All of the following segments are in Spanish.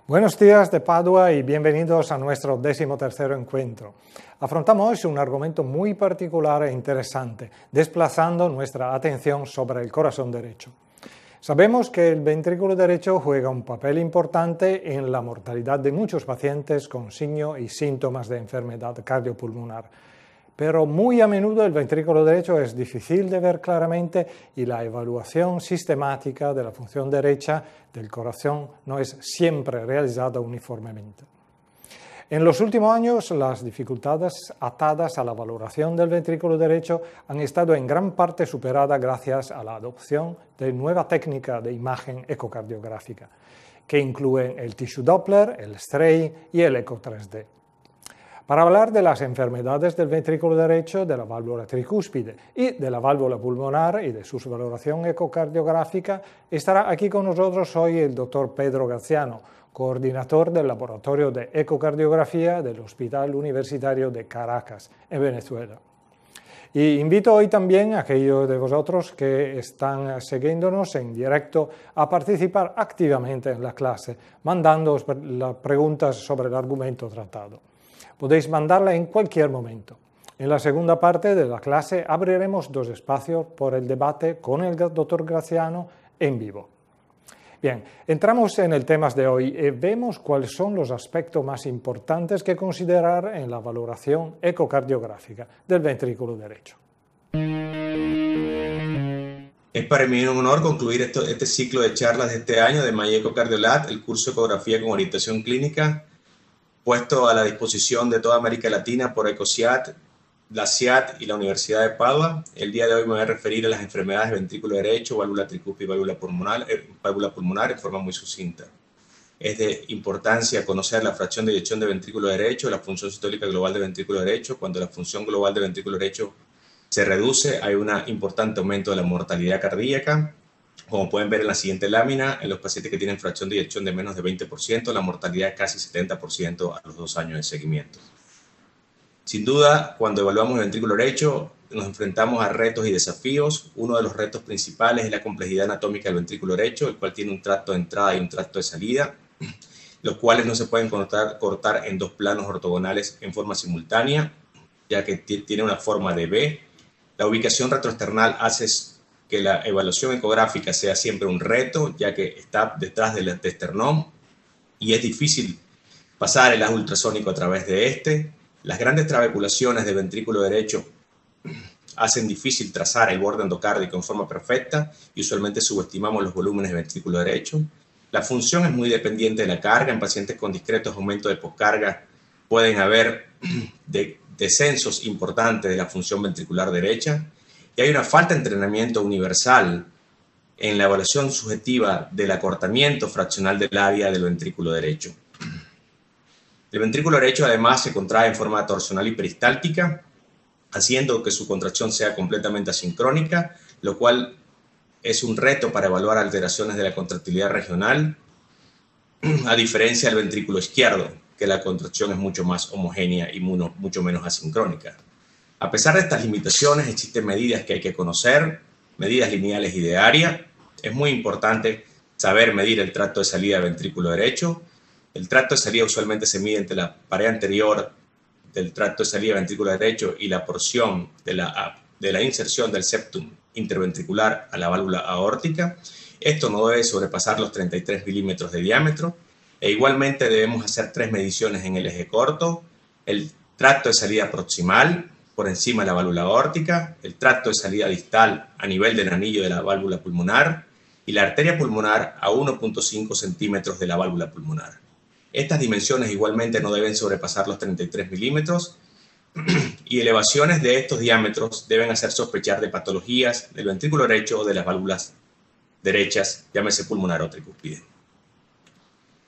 Buenos días de Padua y bienvenidos a nuestro 13º encuentro. Afrontamos un argumento muy particular e interesante, desplazando nuestra atención sobre el corazón derecho. Sabemos que el ventrículo derecho juega un papel importante en la mortalidad de muchos pacientes con signos y síntomas de enfermedad cardiopulmonar. Pero muy a menudo el ventrículo derecho es difícil de ver claramente y la evaluación sistemática de la función derecha del corazón no es siempre realizada uniformemente. En los últimos años, las dificultades atadas a la valoración del ventrículo derecho han estado en gran parte superadas gracias a la adopción de nueva técnica de imagen ecocardiográfica, que incluyen el tissue Doppler, el STRAI y el eco 3D. Para hablar de las enfermedades del ventrículo derecho, de la válvula tricúspide y de la válvula pulmonar y de su valoración ecocardiográfica, estará aquí con nosotros hoy el doctor Pedro Graziano, coordinador del Laboratorio de Ecocardiografía del Hospital Universitario de Caracas, en Venezuela. Y invito hoy también a aquellos de vosotros que están siguiéndonos en directo a participar activamente en la clase, mandándoos las preguntas sobre el argumento tratado. Podéis mandarla en cualquier momento. En la segunda parte de la clase abriremos dos espacios por el debate con el doctor Graziano en vivo. Bien, entramos en el tema de hoy y vemos cuáles son los aspectos más importantes que considerar en la valoración ecocardiográfica del ventrículo derecho. Es para mí un honor concluir este ciclo de charlas de este año de My EcoCardioLab, el curso de ecografía con orientación clínica, puesto a la disposición de toda América Latina por ECOSIAT, la CIAT y la Universidad de Padua. El día de hoy me voy a referir a las enfermedades de ventrículo derecho, válvula tricúspide y válvula pulmonar en forma muy sucinta. Es de importancia conocer la fracción de eyección de ventrículo derecho, la función sistólica global de ventrículo derecho. Cuando la función global de ventrículo derecho se reduce, hay un importante aumento de la mortalidad cardíaca. Como pueden ver en la siguiente lámina, en los pacientes que tienen fracción de eyección de menos de 20%, la mortalidad es casi 70% a los 2 años de seguimiento. Sin duda, cuando evaluamos el ventrículo derecho, nos enfrentamos a retos y desafíos. Uno de los retos principales es la complejidad anatómica del ventrículo derecho, el cual tiene un tracto de entrada y un tracto de salida, los cuales no se pueden cortar en dos planos ortogonales en forma simultánea, ya que tiene una forma de V. La ubicación retroesternal hace que la evaluación ecográfica sea siempre un reto, ya que está detrás del esternón y es difícil pasar el haz ultrasónico a través de este. Las grandes trabeculaciones del ventrículo derecho hacen difícil trazar el borde endocárdico en forma perfecta y usualmente subestimamos los volúmenes del ventrículo derecho. La función es muy dependiente de la carga. En pacientes con discretos aumentos de poscarga pueden haber descensos importantes de la función ventricular derecha. Y hay una falta de entrenamiento universal en la evaluación subjetiva del acortamiento fraccional del área del ventrículo derecho. El ventrículo derecho además se contrae en forma torsional y peristáltica, haciendo que su contracción sea completamente asincrónica, lo cual es un reto para evaluar alteraciones de la contractilidad regional, a diferencia del ventrículo izquierdo, que la contracción es mucho más homogénea y mucho menos asincrónica. A pesar de estas limitaciones, existen medidas que hay que conocer, medidas lineales y de área. Es muy importante saber medir el tracto de salida del ventrículo derecho. El tracto de salida usualmente se mide entre la pared anterior del tracto de salida del ventrículo derecho y la porción de la inserción del septum interventricular a la válvula aórtica. Esto no debe sobrepasar los 33 milímetros de diámetro. E igualmente debemos hacer 3 mediciones en el eje corto: el tracto de salida proximal, por encima de la válvula aórtica, el tracto de salida distal a nivel del anillo de la válvula pulmonar y la arteria pulmonar a 1.5 centímetros de la válvula pulmonar. Estas dimensiones igualmente no deben sobrepasar los 33 milímetros y elevaciones de estos diámetros deben hacer sospechar de patologías del ventrículo derecho o de las válvulas derechas, llámese pulmonar o tricúspide.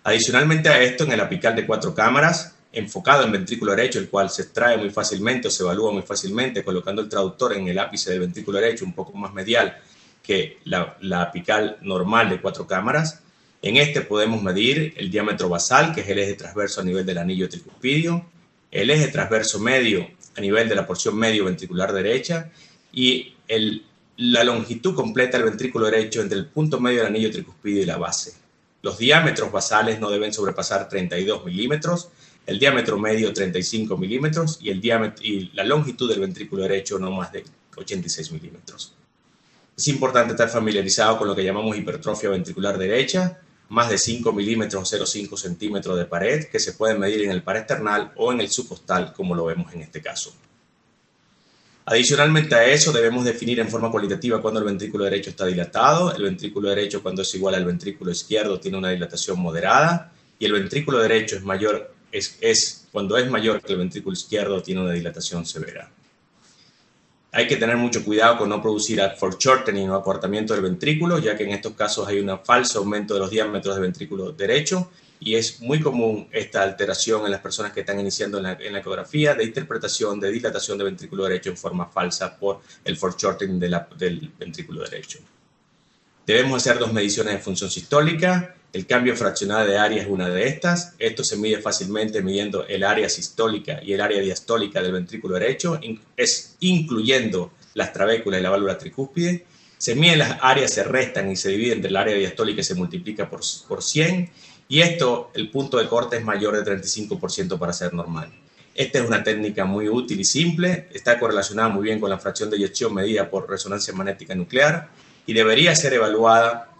Adicionalmente a esto, en el apical de 4 cámaras, enfocado en ventrículo derecho, el cual se extrae muy fácilmente o se evalúa muy fácilmente colocando el traductor en el ápice del ventrículo derecho un poco más medial que la apical normal de 4 cámaras. En este podemos medir el diámetro basal, que es el eje transverso a nivel del anillo tricuspidio, el eje transverso medio a nivel de la porción medio ventricular derecha y la longitud completa del ventrículo derecho entre el punto medio del anillo tricuspidio y la base. Los diámetros basales no deben sobrepasar 32 milímetros, el diámetro medio 35 milímetros y la longitud del ventrículo derecho no más de 86 milímetros. Es importante estar familiarizado con lo que llamamos hipertrofia ventricular derecha, más de 5 milímetros o 0,5 centímetros de pared, que se pueden medir en el parasternal o en el subcostal, como lo vemos en este caso. Adicionalmente a eso, debemos definir en forma cualitativa cuando el ventrículo derecho está dilatado. El ventrículo derecho, cuando es igual al ventrículo izquierdo, tiene una dilatación moderada, y el ventrículo derecho cuando es mayor que el ventrículo izquierdo, tiene una dilatación severa. Hay que tener mucho cuidado con no producir foreshortening o acortamiento del ventrículo, ya que en estos casos hay un falso aumento de los diámetros del ventrículo derecho, y es muy común esta alteración en las personas que están iniciando en la ecografía de interpretación de dilatación del ventrículo derecho en forma falsa por el foreshortening del ventrículo derecho. Debemos hacer 2 mediciones de función sistólica. El cambio fraccional de área es una de estas. Esto se mide fácilmente midiendo el área sistólica y el área diastólica del ventrículo derecho, incluyendo las trabéculas y la válvula tricúspide. Se miden las áreas, se restan y se dividen entre el área diastólica y se multiplica por 100. Y el punto de corte es mayor de 35% para ser normal. Esta es una técnica muy útil y simple. Está correlacionada muy bien con la fracción de eyección medida por resonancia magnética nuclear y debería ser evaluada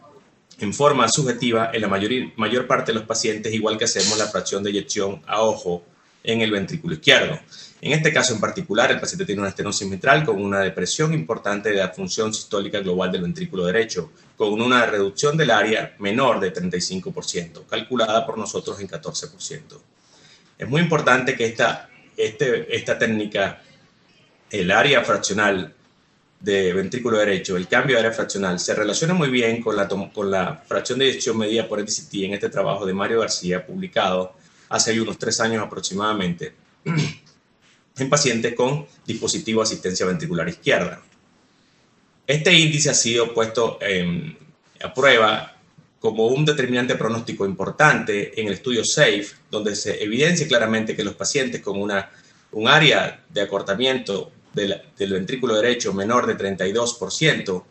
en forma subjetiva en la mayor parte de los pacientes, igual que hacemos la fracción de eyección a ojo en el ventrículo izquierdo. En este caso en particular, el paciente tiene una estenosis mitral con una depresión importante de la función sistólica global del ventrículo derecho, con una reducción del área menor de 35%, calculada por nosotros en 14%. Es muy importante que esta técnica, el área fraccional de ventrículo derecho, el cambio de área fraccional, se relaciona muy bien con la fracción de eyección medida por NCT en este trabajo de Mario García, publicado hace unos 3 años aproximadamente, en pacientes con dispositivo de asistencia ventricular izquierda. Este índice ha sido puesto a prueba como un determinante pronóstico importante en el estudio SAFE, donde se evidencia claramente que los pacientes con un área de acortamiento del ventrículo derecho menor de 32%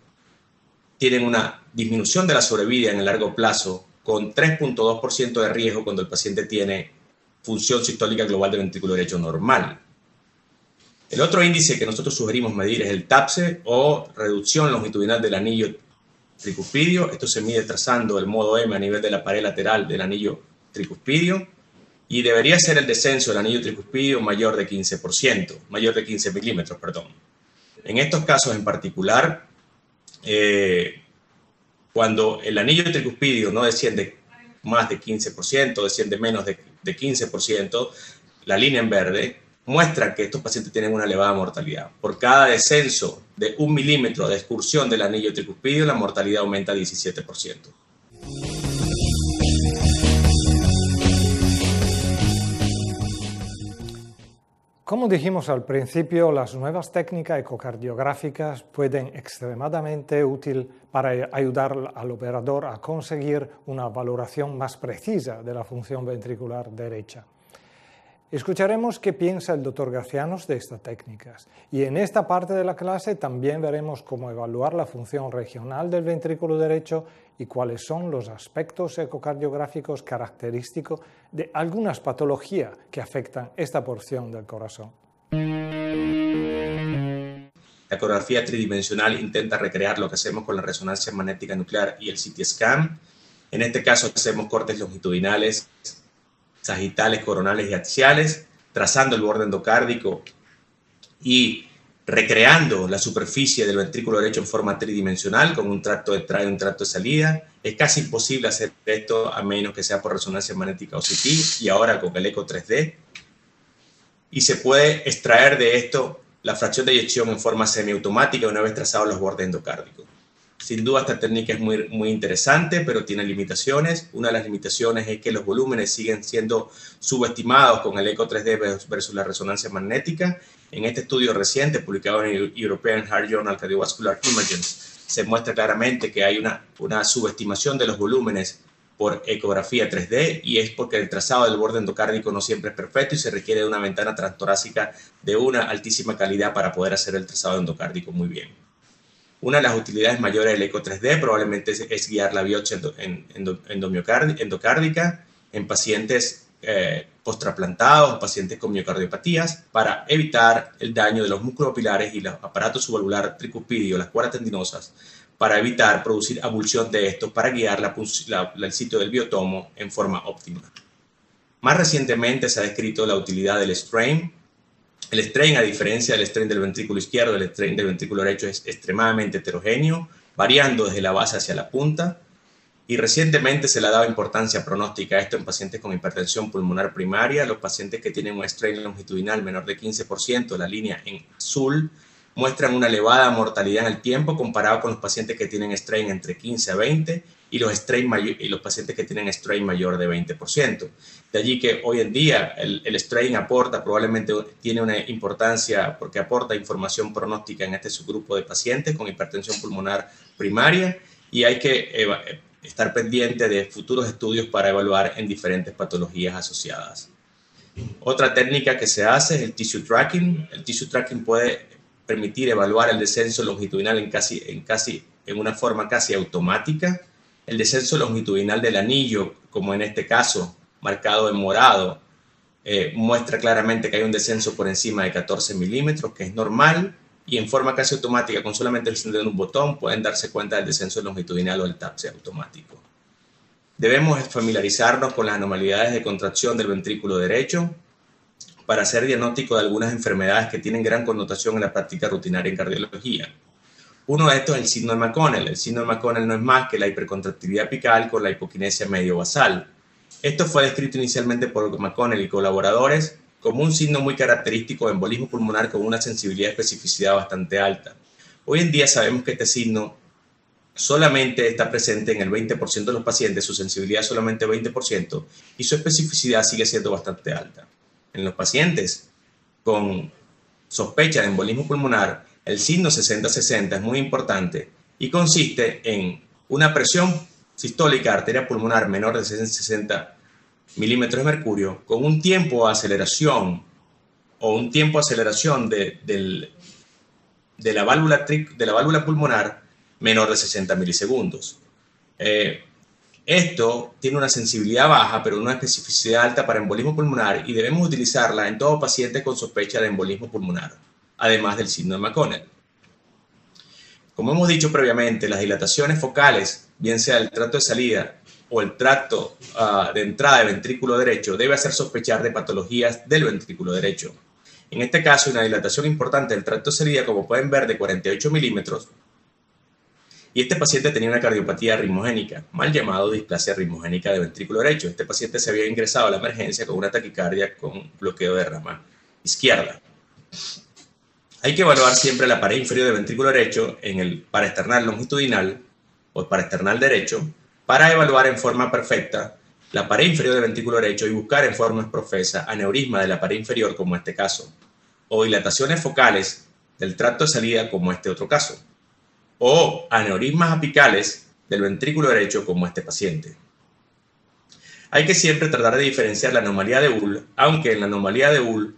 tienen una disminución de la sobrevida en el largo plazo con 3.2% de riesgo cuando el paciente tiene función sistólica global del ventrículo derecho normal. El otro índice que nosotros sugerimos medir es el TAPSE o reducción longitudinal del anillo tricuspidio. Esto se mide trazando el modo M a nivel de la pared lateral del anillo tricuspidio y debería ser el descenso del anillo tricuspidio mayor de 15 milímetros, perdón. En estos casos en particular, cuando el anillo tricuspidio no desciende más de 15%, desciende menos de 15%, la línea en verde muestra que estos pacientes tienen una elevada mortalidad. Por cada descenso de 1 milímetro de excursión del anillo tricuspidio, la mortalidad aumenta 17%. Como dijimos al principio, las nuevas técnicas ecocardiográficas pueden ser extremadamente útiles para ayudar al operador a conseguir una valoración más precisa de la función ventricular derecha. Escucharemos qué piensa el Dr. Gracianos de estas técnicas y en esta parte de la clase también veremos cómo evaluar la función regional del ventrículo derecho y cuáles son los aspectos ecocardiográficos característicos de algunas patologías que afectan esta porción del corazón. La ecografía tridimensional intenta recrear lo que hacemos con la resonancia magnética nuclear y el CT scan. En este caso hacemos cortes longitudinales, sagitales, coronales y axiales, trazando el borde endocárdico y recreando la superficie del ventrículo derecho en forma tridimensional con un tracto de entrada y un tracto de salida. Es casi imposible hacer esto a menos que sea por resonancia magnética o CT y ahora con el eco 3D. Y se puede extraer de esto la fracción de eyección en forma semiautomática una vez trazados los bordes endocárdicos. Sin duda esta técnica es muy interesante, pero tiene limitaciones. Una de las limitaciones es que los volúmenes siguen siendo subestimados con el eco 3D versus la resonancia magnética. En este estudio reciente, publicado en el European Heart Journal Cardiovascular Imaging, se muestra claramente que hay una subestimación de los volúmenes por ecografía 3D y es porque el trazado del borde endocárdico no siempre es perfecto y se requiere de una ventana transtorácica de una altísima calidad para poder hacer el trazado endocárdico muy bien. Una de las utilidades mayores del eco 3D probablemente es guiar la biopsia endocárdica en pacientes post-trasplantados, pacientes con miocardiopatías, para evitar el daño de los músculos pilares y los aparatos subvalvular tricuspidio, las cuerdas tendinosas, para evitar producir abulsión de estos, para guiar el sitio del biotomo en forma óptima. Más recientemente se ha descrito la utilidad del strain. El strain, a diferencia del strain del ventrículo izquierdo, el strain del ventrículo derecho es extremadamente heterogéneo, variando desde la base hacia la punta. Y recientemente se le ha dado importancia pronóstica a esto en pacientes con hipertensión pulmonar primaria. Los pacientes que tienen un strain longitudinal menor de 15%, la línea en azul, muestran una elevada mortalidad en el tiempo comparado con los pacientes que tienen strain entre 15 a 20 y los pacientes que tienen strain mayor de 20%. De allí que hoy en día el strain probablemente tiene una importancia porque aporta información pronóstica en este subgrupo de pacientes con hipertensión pulmonar primaria, y hay que estar pendiente de futuros estudios para evaluar en diferentes patologías asociadas. Otra técnica que se hace es el tissue tracking. El tissue tracking puede permitir evaluar el descenso longitudinal en una forma casi automática. El descenso longitudinal del anillo, como en este caso marcado en morado, muestra claramente que hay un descenso por encima de 14 milímetros, que es normal, y en forma casi automática, con solamente encender un botón, pueden darse cuenta del descenso longitudinal o el TAPSE automático. Debemos familiarizarnos con las anormalidades de contracción del ventrículo derecho para hacer diagnóstico de algunas enfermedades que tienen gran connotación en la práctica rutinaria en cardiología. Uno de estos es el síndrome de McConnell. El síndrome de McConnell no es más que la hipercontractibilidad apical con la hipoquinesia medio-basal. Esto fue descrito inicialmente por McConnell y colaboradores como un signo muy característico de embolismo pulmonar con una sensibilidad y especificidad bastante alta. Hoy en día sabemos que este signo solamente está presente en el 20% de los pacientes, su sensibilidad es solamente 20% y su especificidad sigue siendo bastante alta. En los pacientes con sospecha de embolismo pulmonar, el signo 60-60 es muy importante y consiste en una presión sistólica arteria pulmonar menor de 60 milímetros de mercurio con un tiempo de aceleración de la válvula pulmonar menor de 60 milisegundos. Esto tiene una sensibilidad baja, pero una especificidad alta para embolismo pulmonar y debemos utilizarla en todo paciente con sospecha de embolismo pulmonar, además del síndrome de McConnell. Como hemos dicho previamente, las dilataciones focales, bien sea el tracto de salida o el tracto de entrada de ventrículo derecho, debe hacer sospechar de patologías del ventrículo derecho. En este caso, una dilatación importante del tracto de salida, como pueden ver, de 48 milímetros, y este paciente tenía una cardiopatía ritmogénica, mal llamado displasia ritmogénica de ventrículo derecho. Este paciente se había ingresado a la emergencia con una taquicardia con bloqueo de rama izquierda. Hay que evaluar siempre la pared inferior del ventrículo derecho en el paraesternal longitudinal o paraesternal derecho para evaluar en forma perfecta la pared inferior del ventrículo derecho y buscar en forma profesa aneurisma de la pared inferior, como este caso, o dilataciones focales del tracto de salida, como este otro caso, o aneurismas apicales del ventrículo derecho, como este paciente. Hay que siempre tratar de diferenciar la anomalía de Uhl, aunque en la anomalía de Uhl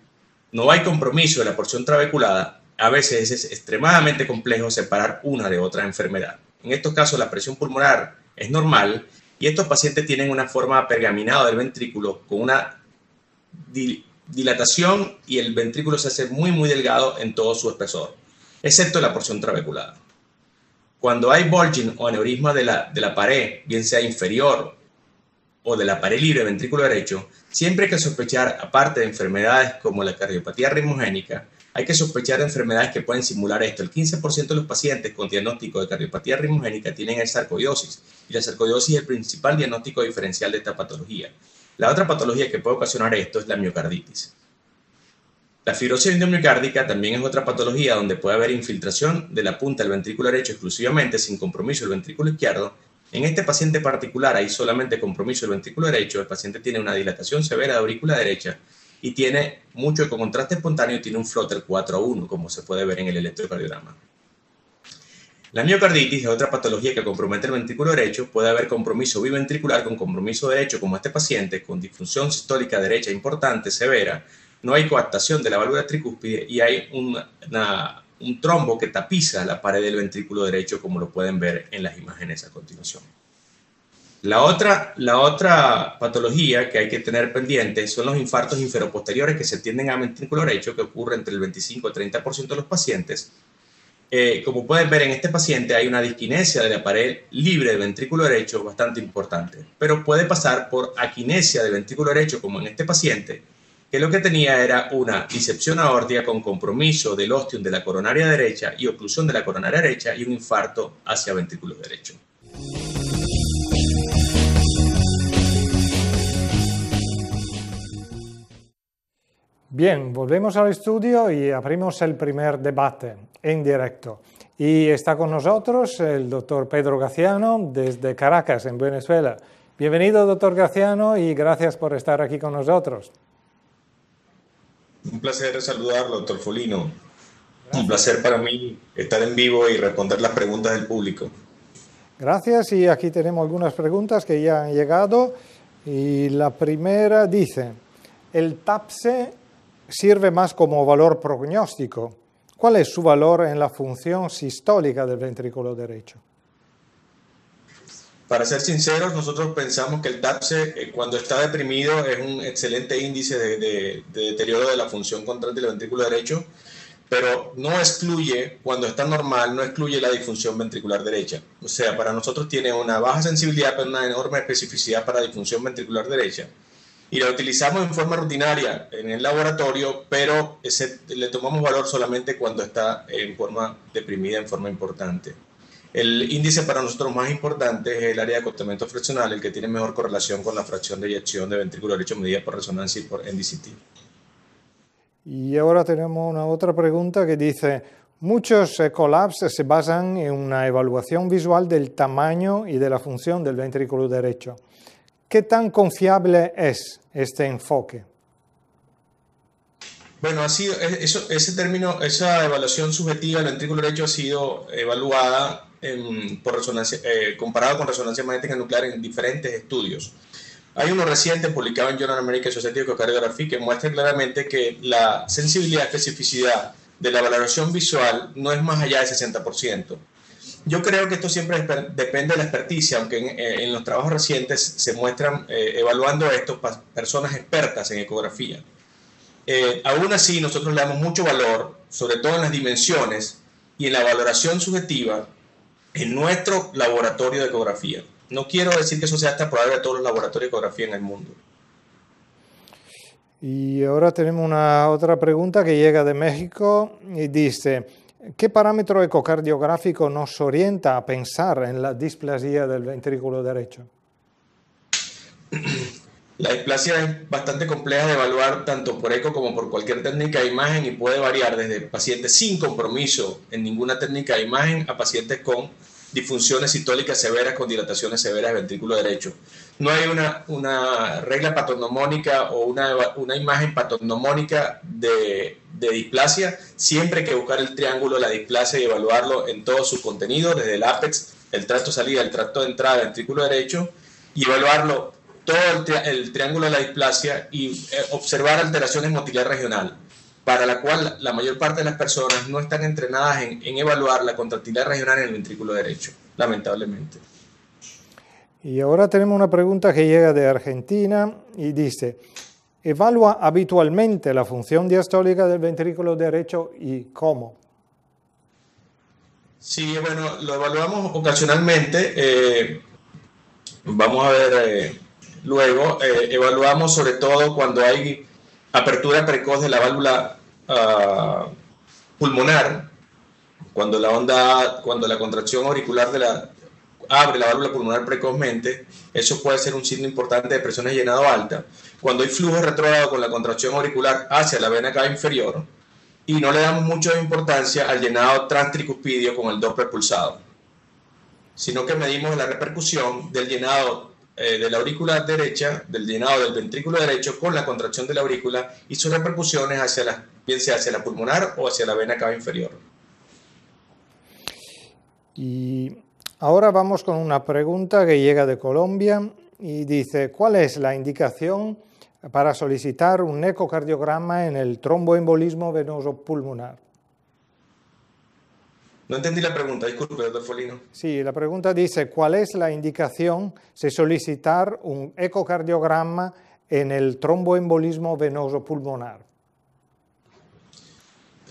no hay compromiso de la porción trabeculada. A veces es extremadamente complejo separar una de otra enfermedad. En estos casos la presión pulmonar es normal y estos pacientes tienen una forma pergaminada del ventrículo con una dilatación y el ventrículo se hace muy delgado en todo su espesor, excepto la porción trabeculada. Cuando hay bulging o aneurisma de la pared, bien sea inferior o de la pared libre del ventrículo derecho, siempre hay que sospechar, aparte de enfermedades como la cardiopatía ritmogénica, hay que sospechar de enfermedades que pueden simular esto. El 15% de los pacientes con diagnóstico de cardiopatía ritmogénica tienen sarcoidosis, y la sarcoidosis es el principal diagnóstico diferencial de esta patología. La otra patología que puede ocasionar esto es la miocarditis. La fibrosis endomiocárdica también es otra patología donde puede haber infiltración de la punta del ventrículo derecho exclusivamente sin compromiso del ventrículo izquierdo. En este paciente particular hay solamente compromiso del ventrículo derecho. El paciente tiene una dilatación severa de aurícula derecha y tiene mucho ecocontraste espontáneo y tiene un flutter 4:1, como se puede ver en el electrocardiograma. La miocarditis es otra patología que compromete el ventrículo derecho. Puede haber compromiso biventricular con compromiso derecho, como este paciente, con disfunción sistólica derecha importante, severa. No hay coaptación de la válvula tricúspide y hay una un trombo que tapiza la pared del ventrículo derecho, como lo pueden ver en las imágenes a continuación. La otra patología que hay que tener pendiente son los infartos inferoposteriores que se tienden al ventrículo derecho, que ocurre entre el 25 y 30% de los pacientes. Como pueden ver en este paciente hay una disquinesia de la pared libre del ventrículo derecho bastante importante, pero puede pasar por aquinesia del ventrículo derecho, como en este paciente, que lo que tenía era una disección aórtica con compromiso del ostium de la coronaria derecha y oclusión de la coronaria derecha y un infarto hacia ventrículo derecho. Bien, volvemos al estudio y abrimos el primer debate en directo. Y está con nosotros el doctor Pedro Graciano desde Caracas, en Venezuela. Bienvenido, doctor Graciano, y gracias por estar aquí con nosotros. Un placer saludarlo, doctor Folino. Gracias. Un placer para mí estar en vivo y responder las preguntas del público. Gracias, y aquí tenemos algunas preguntas que ya han llegado. Y la primera dice, el TAPSE sirve más como valor prognóstico. ¿Cuál es su valor en la función sistólica del ventrículo derecho? Para ser sinceros, nosotros pensamos que el TAPSE, cuando está deprimido, es un excelente índice de deterioro de la función contráctil del ventrículo derecho, pero no excluye, cuando está normal, no excluye la disfunción ventricular derecha. O sea, para nosotros tiene una baja sensibilidad, pero una enorme especificidad para disfunción ventricular derecha. Y la utilizamos en forma rutinaria en el laboratorio, pero le tomamos valor solamente cuando está en forma deprimida, en forma importante. El índice para nosotros más importante es el área de acotamiento fraccional, el que tiene mejor correlación con la fracción de eyección de ventrículo derecho medida por resonancia y por NDCT. Y ahora tenemos una otra pregunta que dice, muchos EchoLabs se basan en una evaluación visual del tamaño y de la función del ventrículo derecho. ¿Qué tan confiable es este enfoque? Bueno, esa evaluación subjetiva del ventrículo derecho ha sido evaluada por resonancia, comparado con resonancia magnética nuclear en diferentes estudios. Hay uno reciente publicado en Journal American Society of Echocardiography que muestra claramente que la sensibilidad y especificidad de la valoración visual no es más allá del 60%. Yo creo que esto siempre depende de la experticia, aunque en los trabajos recientes se muestran evaluando esto personas expertas en ecografía. Aún así, nosotros le damos mucho valor, sobre todo en las dimensiones y en la valoración subjetiva en nuestro laboratorio de ecografía. No quiero decir que eso sea hasta probable de todos los laboratorios de ecografía en el mundo. Y ahora tenemos una otra pregunta que llega de México y dice, ¿qué parámetro ecocardiográfico nos orienta a pensar en la displasia del ventrículo derecho? La displasia es bastante compleja de evaluar tanto por eco como por cualquier técnica de imagen y puede variar desde pacientes sin compromiso en ninguna técnica de imagen a pacientes con disfunciones sistólicas severas con dilataciones severas del ventrículo derecho. No hay una regla patognomónica o una imagen patognomónica de displasia. Siempre hay que buscar el triángulo de la displasia y evaluarlo en todo su contenido, desde el ápex, el tracto de salida, el tracto de entrada del ventrículo derecho, y evaluarlo todo el triángulo de la displasia y observar alteraciones motilar regional, para la cual la mayor parte de las personas no están entrenadas en evaluar la contractilidad regional en el ventrículo derecho, lamentablemente. Y ahora tenemos una pregunta que llega de Argentina y dice, ¿evalúa habitualmente la función diastólica del ventrículo derecho y cómo? Sí, bueno, lo evaluamos ocasionalmente. Vamos a ver luego. Evaluamos sobre todo cuando hay apertura precoz de la válvula pulmonar, cuando la contracción auricular abre la válvula pulmonar precozmente. Eso puede ser un signo importante de presión de llenado alta. Cuando hay flujo retrógrado con la contracción auricular hacia la vena cava inferior, y no le damos mucha importancia al llenado transtricuspidio con el Doppler pulsado, sino que medimos la repercusión del llenado de la aurícula derecha, del llenado del ventrículo derecho con la contracción de la aurícula y sus repercusiones bien sea hacia la pulmonar o hacia la vena cava inferior. Y ahora vamos con una pregunta que llega de Colombia y dice, ¿cuál es la indicación para solicitar un ecocardiograma en el tromboembolismo venoso pulmonar? No entendí la pregunta, disculpe, doctor Folino. Sí, la pregunta dice, ¿cuál es la indicación de solicitar un ecocardiograma en el tromboembolismo venoso pulmonar?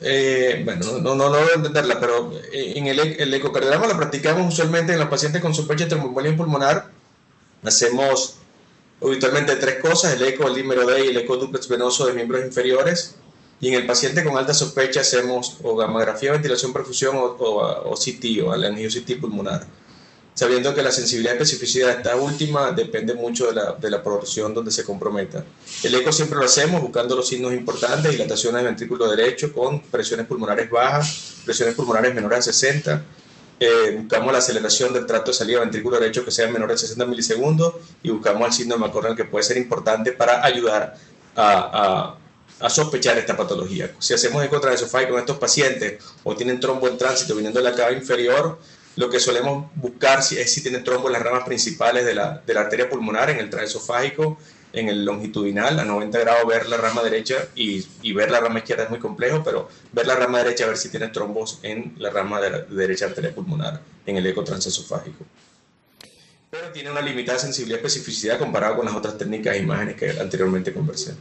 Bueno, no debo entenderla, pero en el ecocardiograma lo practicamos usualmente en los pacientes con sospecha de tromboembolismo pulmonar. Hacemos habitualmente tres cosas: el eco, el dímero D y el eco dúplex venoso de miembros inferiores. Y en el paciente con alta sospecha hacemos o gamografía, ventilación, perfusión o CT, o la angio-CT pulmonar, sabiendo que la sensibilidad y especificidad de esta última depende mucho de la proporción donde se comprometa. El eco siempre lo hacemos buscando los signos importantes: dilatación del ventrículo derecho con presiones pulmonares bajas, presiones pulmonares menores a 60. Buscamos la aceleración del tracto de salida del ventrículo derecho que sea menor de 60 milisegundos, y buscamos el signo de McConnell, que puede ser importante para ayudar a sospechar esta patología. Si hacemos eco transesofágico con estos pacientes o tienen trombo en tránsito viniendo de la cava inferior, lo que solemos buscar es si tienen trombo en las ramas principales de la arteria pulmonar, en el transesofágico, en el longitudinal, a 90 grados, ver la rama derecha, y ver la rama izquierda es muy complejo, pero ver la rama derecha, ver si tiene trombos en la rama derecha arteria pulmonar, en el eco transesofágico. Pero tiene una limitada sensibilidad y especificidad comparado con las otras técnicas de imágenes que anteriormente conversé.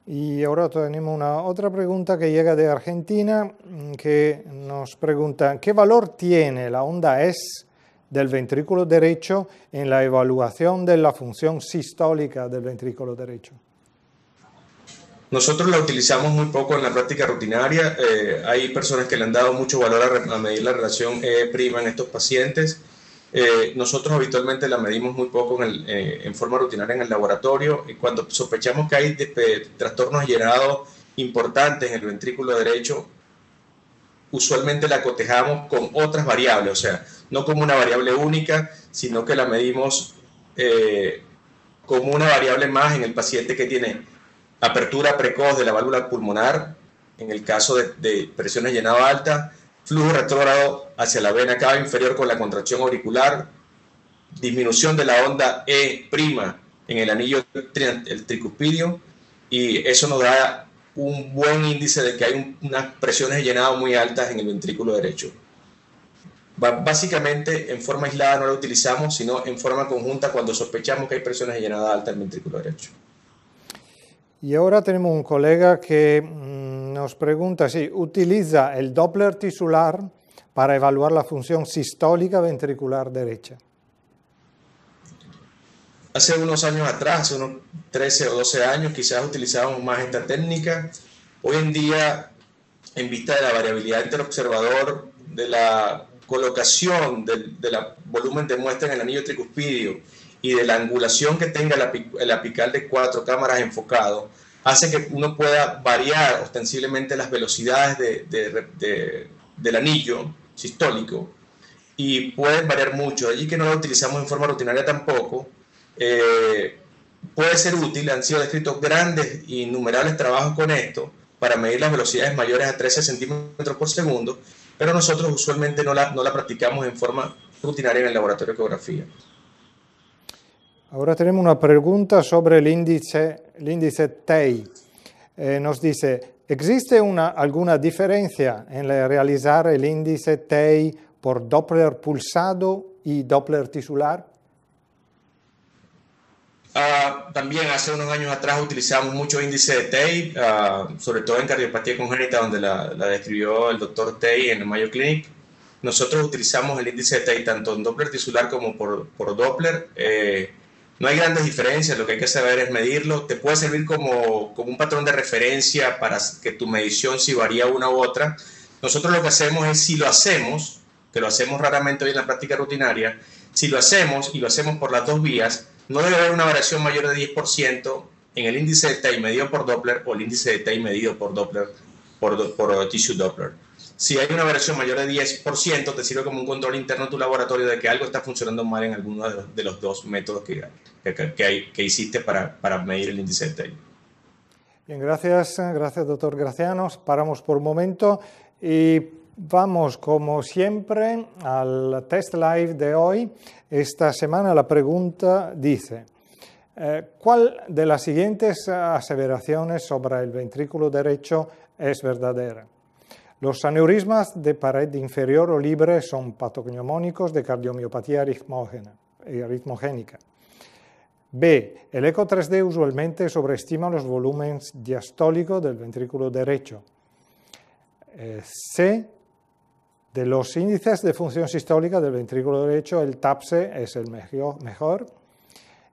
Y ahora tenemos una otra pregunta que llega de Argentina, que nos pregunta, ¿qué valor tiene la onda S del ventrículo derecho en la evaluación de la función sistólica del ventrículo derecho? Nosotros la utilizamos muy poco en la práctica rutinaria. Hay personas que le han dado mucho valor a medir la relación E' en estos pacientes. Nosotros habitualmente la medimos muy poco en forma rutinaria en el laboratorio, y cuando sospechamos que hay trastornos de llenado importantes en el ventrículo derecho, usualmente la cotejamos con otras variables, o sea, no como una variable única, sino que la medimos como una variable más en el paciente que tiene apertura precoz de la válvula pulmonar, en el caso de presiones de llenado alta, flujo retrógrado hacia la vena cava inferior con la contracción auricular, disminución de la onda E' en el anillo el tricuspidio, y eso nos da un buen índice de que hay unas presiones de llenado muy altas en el ventrículo derecho. Básicamente, en forma aislada no la utilizamos, sino en forma conjunta cuando sospechamos que hay presiones de llenado alta en el ventrículo derecho. Y ahora tenemos un colega que nos pregunta si utiliza el Doppler tisular para evaluar la función sistólica ventricular derecha. Hace unos años atrás, hace unos 13 o 12 años, quizás utilizábamos más esta técnica. Hoy en día, en vista de la variabilidad del observador, de la colocación del volumen de muestra en el anillo tricuspidio y de la angulación que tenga el apical de 4 cámaras enfocado, hace que uno pueda variar ostensiblemente las velocidades del anillo sistólico, y pueden variar mucho. Allí que no lo utilizamos en forma rutinaria tampoco. Puede ser útil, han sido descritos grandes e innumerables trabajos con esto para medir las velocidades mayores a 13 centímetros por segundo, pero nosotros usualmente no la practicamos en forma rutinaria en el laboratorio de ecografía. Ahora tenemos una pregunta sobre el índice TEI. Nos dice, ¿existe alguna diferencia en realizar el índice TEI por Doppler pulsado y Doppler tisular? También hace unos años atrás utilizamos mucho índice de TEI, sobre todo en cardiopatía congénita, donde la describió el doctor TEI en el Mayo Clinic. Nosotros utilizamos el índice de TEI tanto en Doppler tisular como por Doppler. No hay grandes diferencias, lo que hay que saber es medirlo. Te puede servir como un patrón de referencia para que tu medición, si varía una u otra. Nosotros lo que hacemos es, si lo hacemos, que lo hacemos raramente hoy en la práctica rutinaria, si lo hacemos y lo hacemos por las dos vías, no debe haber una variación mayor de 10% en el índice de TEI medido por Doppler o el índice de TEI medido por Doppler, por tissue Doppler. Si hay una variación mayor de 10%, te sirve como un control interno de tu laboratorio de que algo está funcionando mal en alguno de los dos métodos que hiciste para medir el índice de TEI. Bien, gracias doctor Gracianos. Paramos por un momento y vamos, como siempre, al test live de hoy. Esta semana la pregunta dice, ¿cuál de las siguientes aseveraciones sobre el ventrículo derecho es verdadera? Los aneurismas de pared inferior o libre son patognomónicos de cardiomiopatía aritmogénica. B. El eco 3D usualmente sobreestima los volúmenes diastólicos del ventrículo derecho. C. De los índices de función sistólica del ventrículo derecho, el TAPSE es el mejor.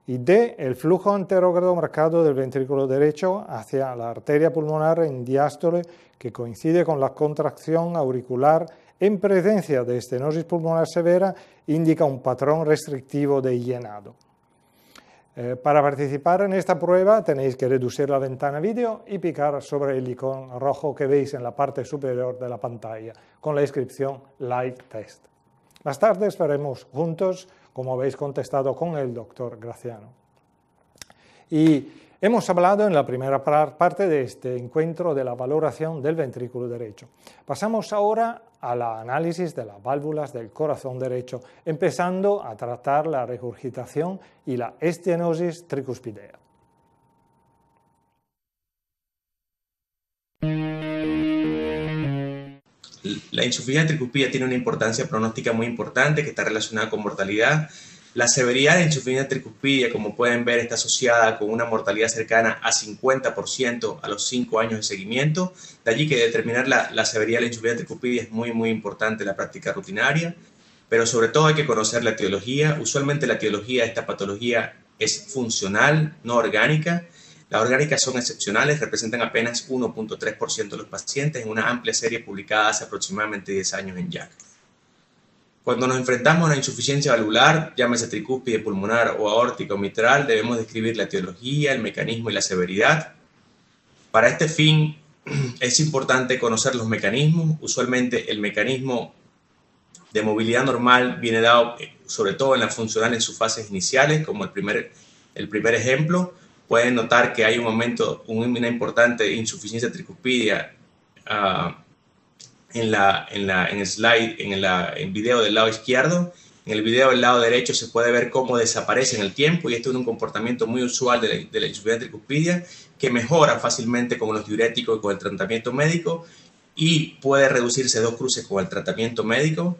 Y D. El flujo anterógrado marcado del ventrículo derecho hacia la arteria pulmonar en diástole que coincide con la contracción auricular en presencia de estenosis pulmonar severa indica un patrón restrictivo de llenado. Para participar en esta prueba tenéis que reducir la ventana vídeo y picar sobre el icono rojo que veis en la parte superior de la pantalla con la inscripción Live Test. Más tarde veremos juntos cómo habéis contestado con el doctor Graziano. Y hemos hablado en la primera parte de este encuentro de la valoración del ventrículo derecho. Pasamos ahora al análisis de las válvulas del corazón derecho, empezando a tratar la regurgitación y la estenosis tricuspidea. La insuficiencia tricuspidea tiene una importancia pronóstica muy importante que está relacionada con mortalidad. La severidad de insuficiencia tricuspidea, como pueden ver, está asociada con una mortalidad cercana a 50% a los 5 años de seguimiento. De allí que determinar la severidad de la insuficiencia tricuspidea es muy importante en la práctica rutinaria, pero sobre todo hay que conocer la etiología. Usualmente la etiología de esta patología es funcional, no orgánica. Las orgánicas son excepcionales, representan apenas 1.3% de los pacientes en una amplia serie publicada hace aproximadamente 10 años en JACC. Cuando nos enfrentamos a una insuficiencia valvular, llámese tricúspide pulmonar o aórtica o mitral, debemos describir la etiología, el mecanismo y la severidad. Para este fin es importante conocer los mecanismos. Usualmente el mecanismo de movilidad normal viene dado sobre todo en la funcional en sus fases iniciales, como el primer ejemplo. Pueden notar que hay una importante insuficiencia tricuspidea en el slide, en el video del lado izquierdo. En el video del lado derecho se puede ver cómo desaparece en el tiempo, y esto es un comportamiento muy usual de la insuficiencia tricuspidea que mejora fácilmente con los diuréticos y con el tratamiento médico, y puede reducirse 2 cruces con el tratamiento médico.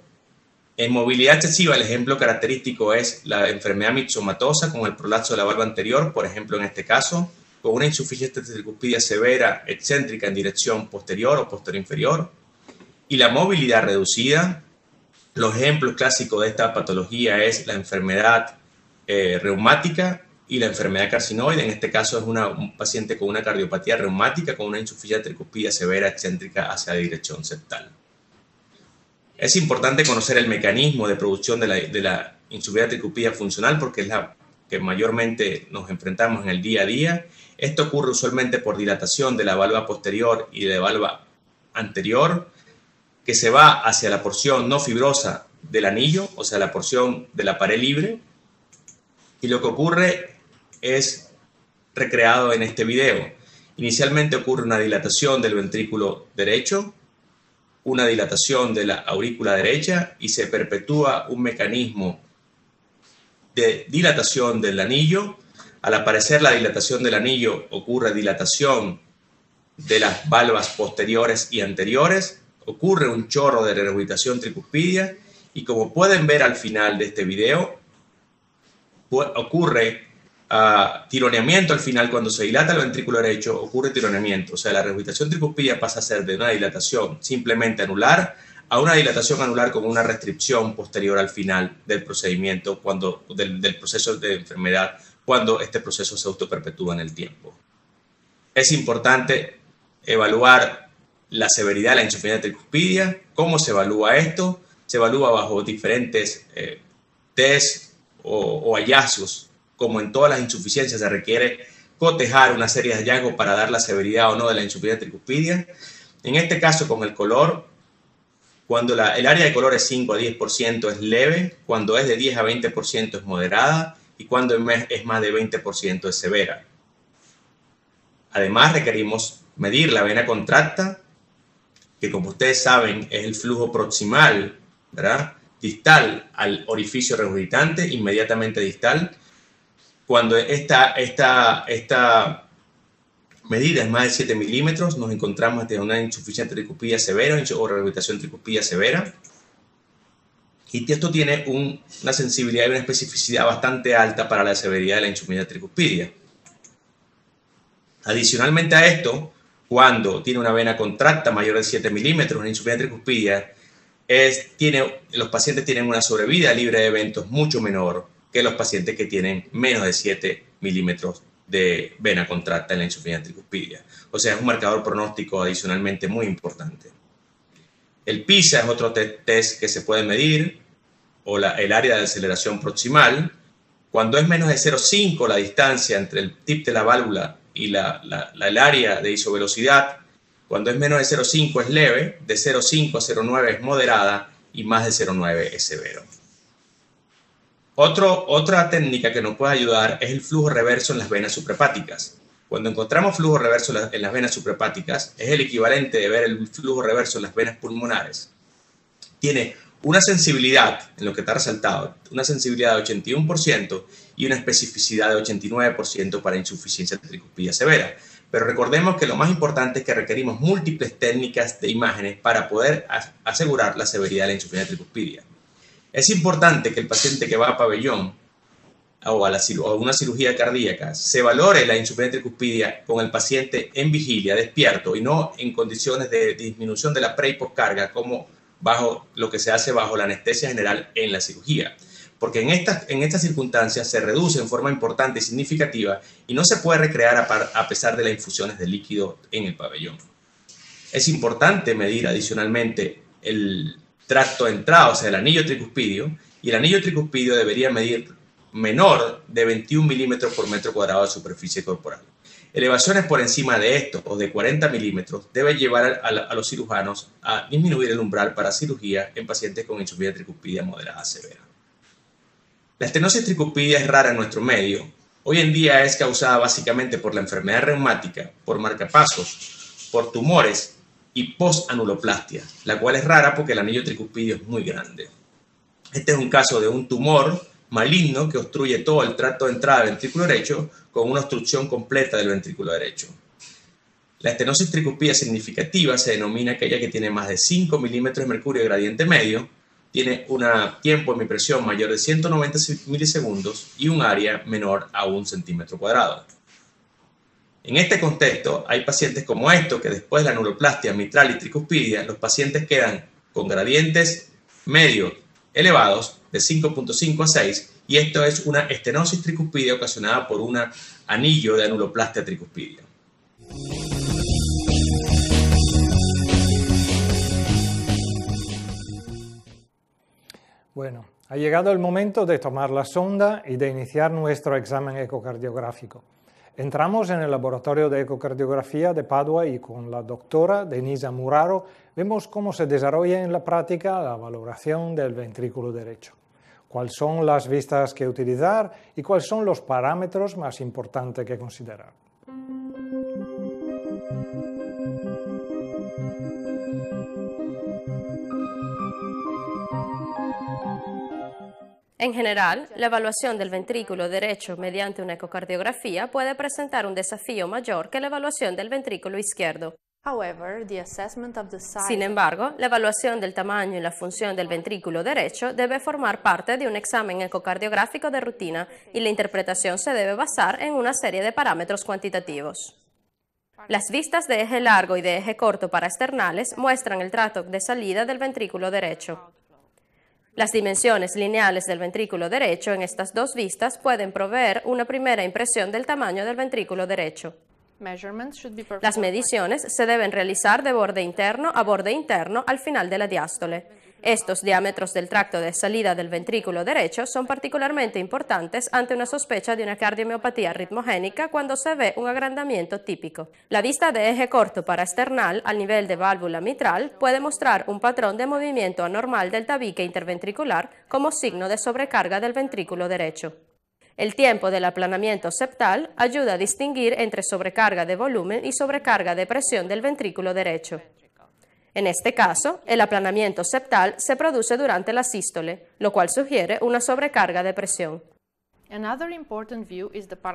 En movilidad excesiva, el ejemplo característico es la enfermedad mixomatosa con el prolapso de la valva anterior, por ejemplo en este caso, con una insuficiencia tricuspidea severa excéntrica en dirección posterior o posterior inferior. Y la movilidad reducida, los ejemplos clásicos de esta patología es la enfermedad reumática y la enfermedad carcinoide. En este caso es un paciente con una cardiopatía reumática con una insuficiencia tricuspidea severa excéntrica hacia la dirección septal. Es importante conocer el mecanismo de producción de la insuficiencia tricuspidea funcional porque es la que mayormente nos enfrentamos en el día a día. Esto ocurre usualmente por dilatación de la valva posterior y de la valva anterior, que se va hacia la porción no fibrosa del anillo, o sea, la porción de la pared libre. Y lo que ocurre es recreado en este video. Inicialmente ocurre una dilatación del ventrículo derecho, una dilatación de la aurícula derecha, y se perpetúa un mecanismo de dilatación del anillo. Al aparecer la dilatación del anillo, ocurre dilatación de las valvas posteriores y anteriores, ocurre un chorro de regurgitación tricuspidea, y como pueden ver al final de este video, ocurre tironeamiento al final. Cuando se dilata el ventrículo derecho, ocurre tironeamiento. O sea, la regurgitación tricuspidea pasa a ser de una dilatación simplemente anular a una dilatación anular con una restricción posterior al final del procedimiento, del proceso de enfermedad, cuando este proceso se autoperpetúa en el tiempo. Es importante evaluar la severidad de la insuficiencia tricuspidea. ¿Cómo se evalúa esto? Se evalúa bajo diferentes test o hallazgos. Como en todas las insuficiencias, se requiere cotejar una serie de hallazgos para dar la severidad o no de la insuficiencia tricuspidea. En este caso, con el color, cuando el área de color es 5 a 10% es leve, cuando es de 10 a 20% es moderada, y cuando es más de 20% es severa. Además, requerimos medir la vena contracta, que como ustedes saben es el flujo proximal, ¿verdad?, distal al orificio regurgitante, inmediatamente distal. Cuando esta medidas más de 7 milímetros, nos encontramos ante una insuficiencia tricuspidia severa o rehabilitación tricuspidia severa. Y esto tiene una sensibilidad y una especificidad bastante alta para la severidad de la insuficiencia tricuspidia. Adicionalmente a esto, cuando tiene una vena contracta mayor de 7 milímetros, una insuficiencia tricuspidia, los pacientes tienen una sobrevida libre de eventos mucho menor que los pacientes que tienen menos de 7 milímetros de vena contracta en la insuficiencia tricuspidia. O sea, es un marcador pronóstico adicionalmente muy importante. El PISA es otro test que se puede medir, o el área de aceleración proximal. Cuando es menos de 0,5 la distancia entre el tip de la válvula y el área de isovelocidad, cuando es menos de 0,5 es leve, de 0,5 a 0,9 es moderada y más de 0,9 es severo. Otra técnica que nos puede ayudar es el flujo reverso en las venas suprahepáticas. Cuando encontramos flujo reverso en las venas suprahepáticas, es el equivalente de ver el flujo reverso en las venas pulmonares. Tiene una sensibilidad, en lo que está resaltado, una sensibilidad de 81% y una especificidad de 89% para insuficiencia tricuspidia severa. Pero recordemos que lo más importante es que requerimos múltiples técnicas de imágenes para poder asegurar la severidad de la insuficiencia tricuspidia. Es importante que el paciente que va a pabellón o a una cirugía cardíaca se valore la insuficiencia tricuspidia con el paciente en vigilia, despierto, y no en condiciones de disminución de la pre y postcarga, como lo que se hace bajo la anestesia general en la cirugía. Porque en estas circunstancias se reduce en forma importante y significativa y no se puede recrear a pesar de las infusiones de líquido en el pabellón. Es importante medir adicionalmente el tracto de entrada, o sea, el anillo tricuspidio, y el anillo tricuspidio debería medir menor de 21 milímetros por metro cuadrado de superficie corporal. Elevaciones por encima de esto o de 40 milímetros deben llevar a los cirujanos a disminuir el umbral para cirugía en pacientes con insuficiencia tricuspidia moderada severa. La estenosis tricuspidia es rara en nuestro medio. Hoy en día es causada básicamente por la enfermedad reumática, por marcapasos, por tumores y postanuloplastia, la cual es rara porque el anillo tricuspidio es muy grande. Este es un caso de un tumor maligno que obstruye todo el tracto de entrada del ventrículo derecho con una obstrucción completa del ventrículo derecho. La estenosis tricuspidia significativa se denomina aquella que tiene más de 5 milímetros de mercurio de gradiente medio, tiene un tiempo de presión mayor de 190 milisegundos y un área menor a 1 centímetro cuadrado. En este contexto, hay pacientes como estos que después de la anuloplastia mitral y tricuspidia, los pacientes quedan con gradientes medios elevados de 5.5 a 6, y esto es una estenosis tricuspidia ocasionada por un anillo de anuloplastia tricuspidia. Bueno, ha llegado el momento de tomar la sonda y de iniciar nuestro examen ecocardiográfico. Entramos en el laboratorio de ecocardiografía de Padua y con la doctora Denisa Muraro vemos cómo se desarrolla en la práctica la valoración del ventrículo derecho, cuáles son las vistas que utilizar y cuáles son los parámetros más importantes que considerar. En general, la evaluación del ventrículo derecho mediante una ecocardiografía puede presentar un desafío mayor que la evaluación del ventrículo izquierdo. Sin embargo, la evaluación del tamaño y la función del ventrículo derecho debe formar parte de un examen ecocardiográfico de rutina y la interpretación se debe basar en una serie de parámetros cuantitativos. Las vistas de eje largo y de eje corto paraesternales muestran el tracto de salida del ventrículo derecho. Las dimensiones lineales del ventrículo derecho en estas dos vistas pueden proveer una primera impresión del tamaño del ventrículo derecho. Las mediciones se deben realizar de borde interno a borde interno al final de la diástole. Estos diámetros del tracto de salida del ventrículo derecho son particularmente importantes ante una sospecha de una cardiomiopatía ritmogénica cuando se ve un agrandamiento típico. La vista de eje corto paraesternal al nivel de válvula mitral puede mostrar un patrón de movimiento anormal del tabique interventricular como signo de sobrecarga del ventrículo derecho. El tiempo del aplanamiento septal ayuda a distinguir entre sobrecarga de volumen y sobrecarga de presión del ventrículo derecho. En este caso, el aplanamiento septal se produce durante la sístole, lo cual sugiere una sobrecarga de presión.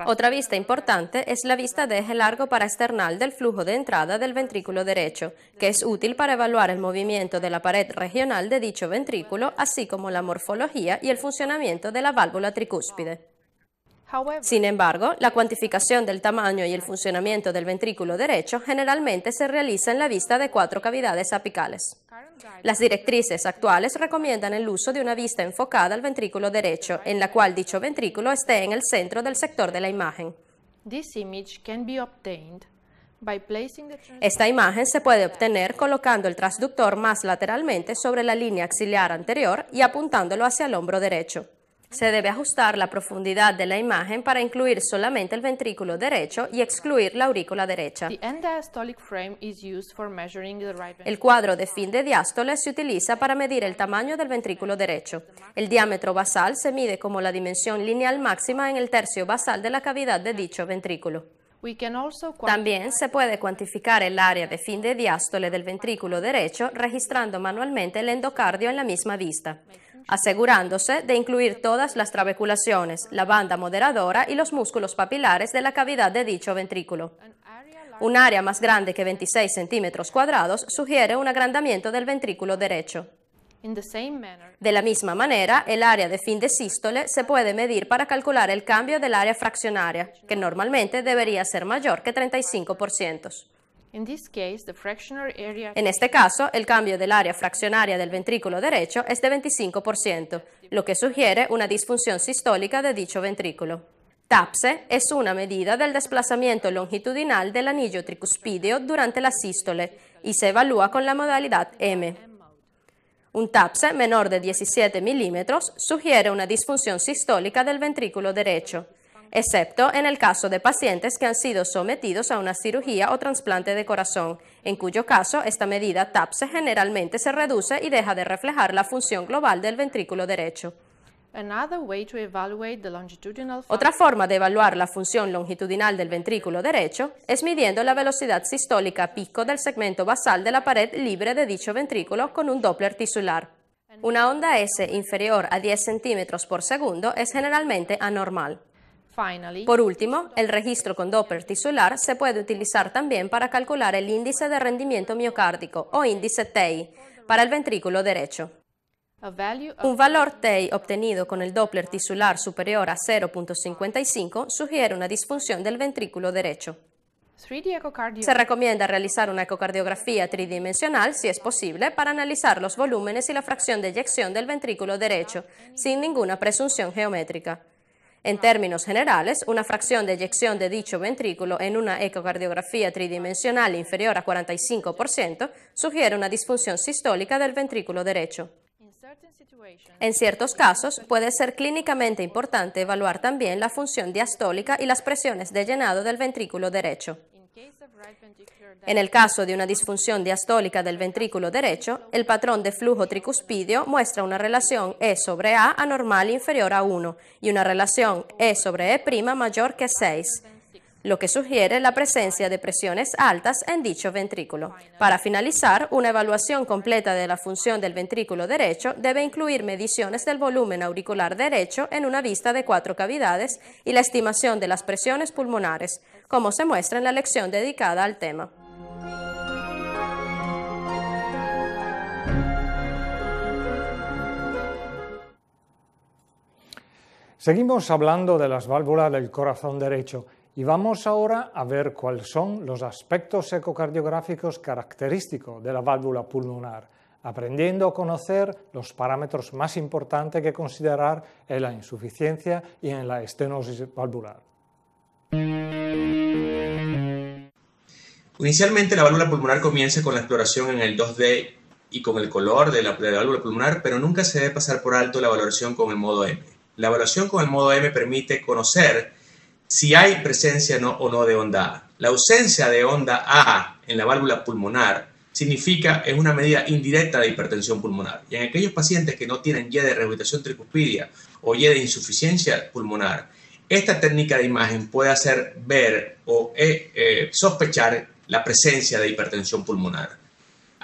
Otra vista importante es la vista de eje largo paraesternal del flujo de entrada del ventrículo derecho, que es útil para evaluar el movimiento de la pared regional de dicho ventrículo, así como la morfología y el funcionamiento de la válvula tricúspide. Sin embargo, la cuantificación del tamaño y el funcionamiento del ventrículo derecho generalmente se realiza en la vista de 4 cavidades apicales. Las directrices actuales recomiendan el uso de una vista enfocada al ventrículo derecho, en la cual dicho ventrículo esté en el centro del sector de la imagen. Esta imagen se puede obtener colocando el transductor más lateralmente sobre la línea axilar anterior y apuntándolo hacia el hombro derecho. Se debe ajustar la profundidad de la imagen para incluir solamente el ventrículo derecho y excluir la aurícula derecha. El cuadro de fin de diástole se utiliza para medir el tamaño del ventrículo derecho. El diámetro basal se mide como la dimensión lineal máxima en el tercio basal de la cavidad de dicho ventrículo. También se puede cuantificar el área de fin de diástole del ventrículo derecho registrando manualmente el endocardio en la misma vista, asegurándose de incluir todas las trabeculaciones, la banda moderadora y los músculos papilares de la cavidad de dicho ventrículo. Un área más grande que 26 centímetros cuadrados sugiere un agrandamiento del ventrículo derecho. De la misma manera, el área de fin de sístole se puede medir para calcular el cambio del área fraccionaria, que normalmente debería ser mayor que 35%. En este caso, el cambio del área fraccionaria del ventrículo derecho es de 25%, lo que sugiere una disfunción sistólica de dicho ventrículo. TAPSE es una medida del desplazamiento longitudinal del anillo tricuspidio durante la sístole y se evalúa con la modalidad M. Un TAPSE menor de 17 milímetros sugiere una disfunción sistólica del ventrículo derecho, excepto en el caso de pacientes que han sido sometidos a una cirugía o trasplante de corazón, en cuyo caso esta medida TAPSE generalmente se reduce y deja de reflejar la función global del ventrículo derecho. Otra forma de evaluar la función longitudinal del ventrículo derecho es midiendo la velocidad sistólica pico del segmento basal de la pared libre de dicho ventrículo con un Doppler tisular. Una onda S inferior a 10 centímetros por segundo es generalmente anormal. Por último, el registro con Doppler tisular se puede utilizar también para calcular el índice de rendimiento miocárdico o índice TEI para el ventrículo derecho. Un valor TEI obtenido con el Doppler tisular superior a 0.55 sugiere una disfunción del ventrículo derecho. Se recomienda realizar una ecocardiografía tridimensional, si es posible, para analizar los volúmenes y la fracción de eyección del ventrículo derecho, sin ninguna presunción geométrica. En términos generales, una fracción de eyección de dicho ventrículo en una ecocardiografía tridimensional inferior a 45% sugiere una disfunción sistólica del ventrículo derecho. En ciertos casos, puede ser clínicamente importante evaluar también la función diastólica y las presiones de llenado del ventrículo derecho. En el caso de una disfunción diastólica del ventrículo derecho, el patrón de flujo tricuspidio muestra una relación E sobre A anormal inferior a 1 y una relación E sobre E' mayor que 6, lo que sugiere la presencia de presiones altas en dicho ventrículo. Para finalizar, una evaluación completa de la función del ventrículo derecho debe incluir mediciones del volumen auricular derecho en una vista de 4 cavidades y la estimación de las presiones pulmonares, como se muestra en la lección dedicada al tema. Seguimos hablando de las válvulas del corazón derecho. Y vamos ahora a ver cuáles son los aspectos ecocardiográficos característicos de la válvula pulmonar, aprendiendo a conocer los parámetros más importantes que considerar en la insuficiencia y en la estenosis valvular. Inicialmente la válvula pulmonar comienza con la exploración en el 2D y con el color de la válvula pulmonar, pero nunca se debe pasar por alto la valoración con el modo M. La evaluación con el modo M permite conocer si hay presencia o no de onda A. La ausencia de onda A en la válvula pulmonar es una medida indirecta de hipertensión pulmonar. Y en aquellos pacientes que no tienen Y de rehabilitación tricuspidia o Y de insuficiencia pulmonar, esta técnica de imagen puede hacer ver o sospechar la presencia de hipertensión pulmonar.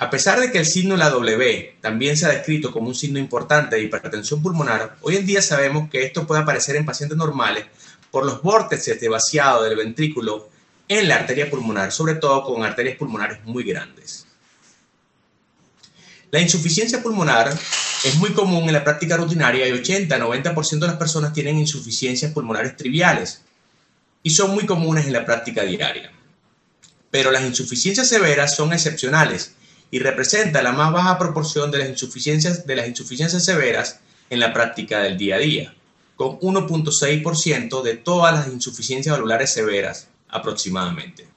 A pesar de que el signo de la W también se ha descrito como un signo importante de hipertensión pulmonar, hoy en día sabemos que esto puede aparecer en pacientes normales por los vórtices de vaciado del ventrículo en la arteria pulmonar, sobre todo con arterias pulmonares muy grandes. La insuficiencia pulmonar es muy común en la práctica rutinaria y 80-90% de las personas tienen insuficiencias pulmonares triviales y son muy comunes en la práctica diaria. Pero las insuficiencias severas son excepcionales y representan la más baja proporción de las insuficiencias severas en la práctica del día a día, con 1.6% de todas las insuficiencias valvulares severas aproximadamente.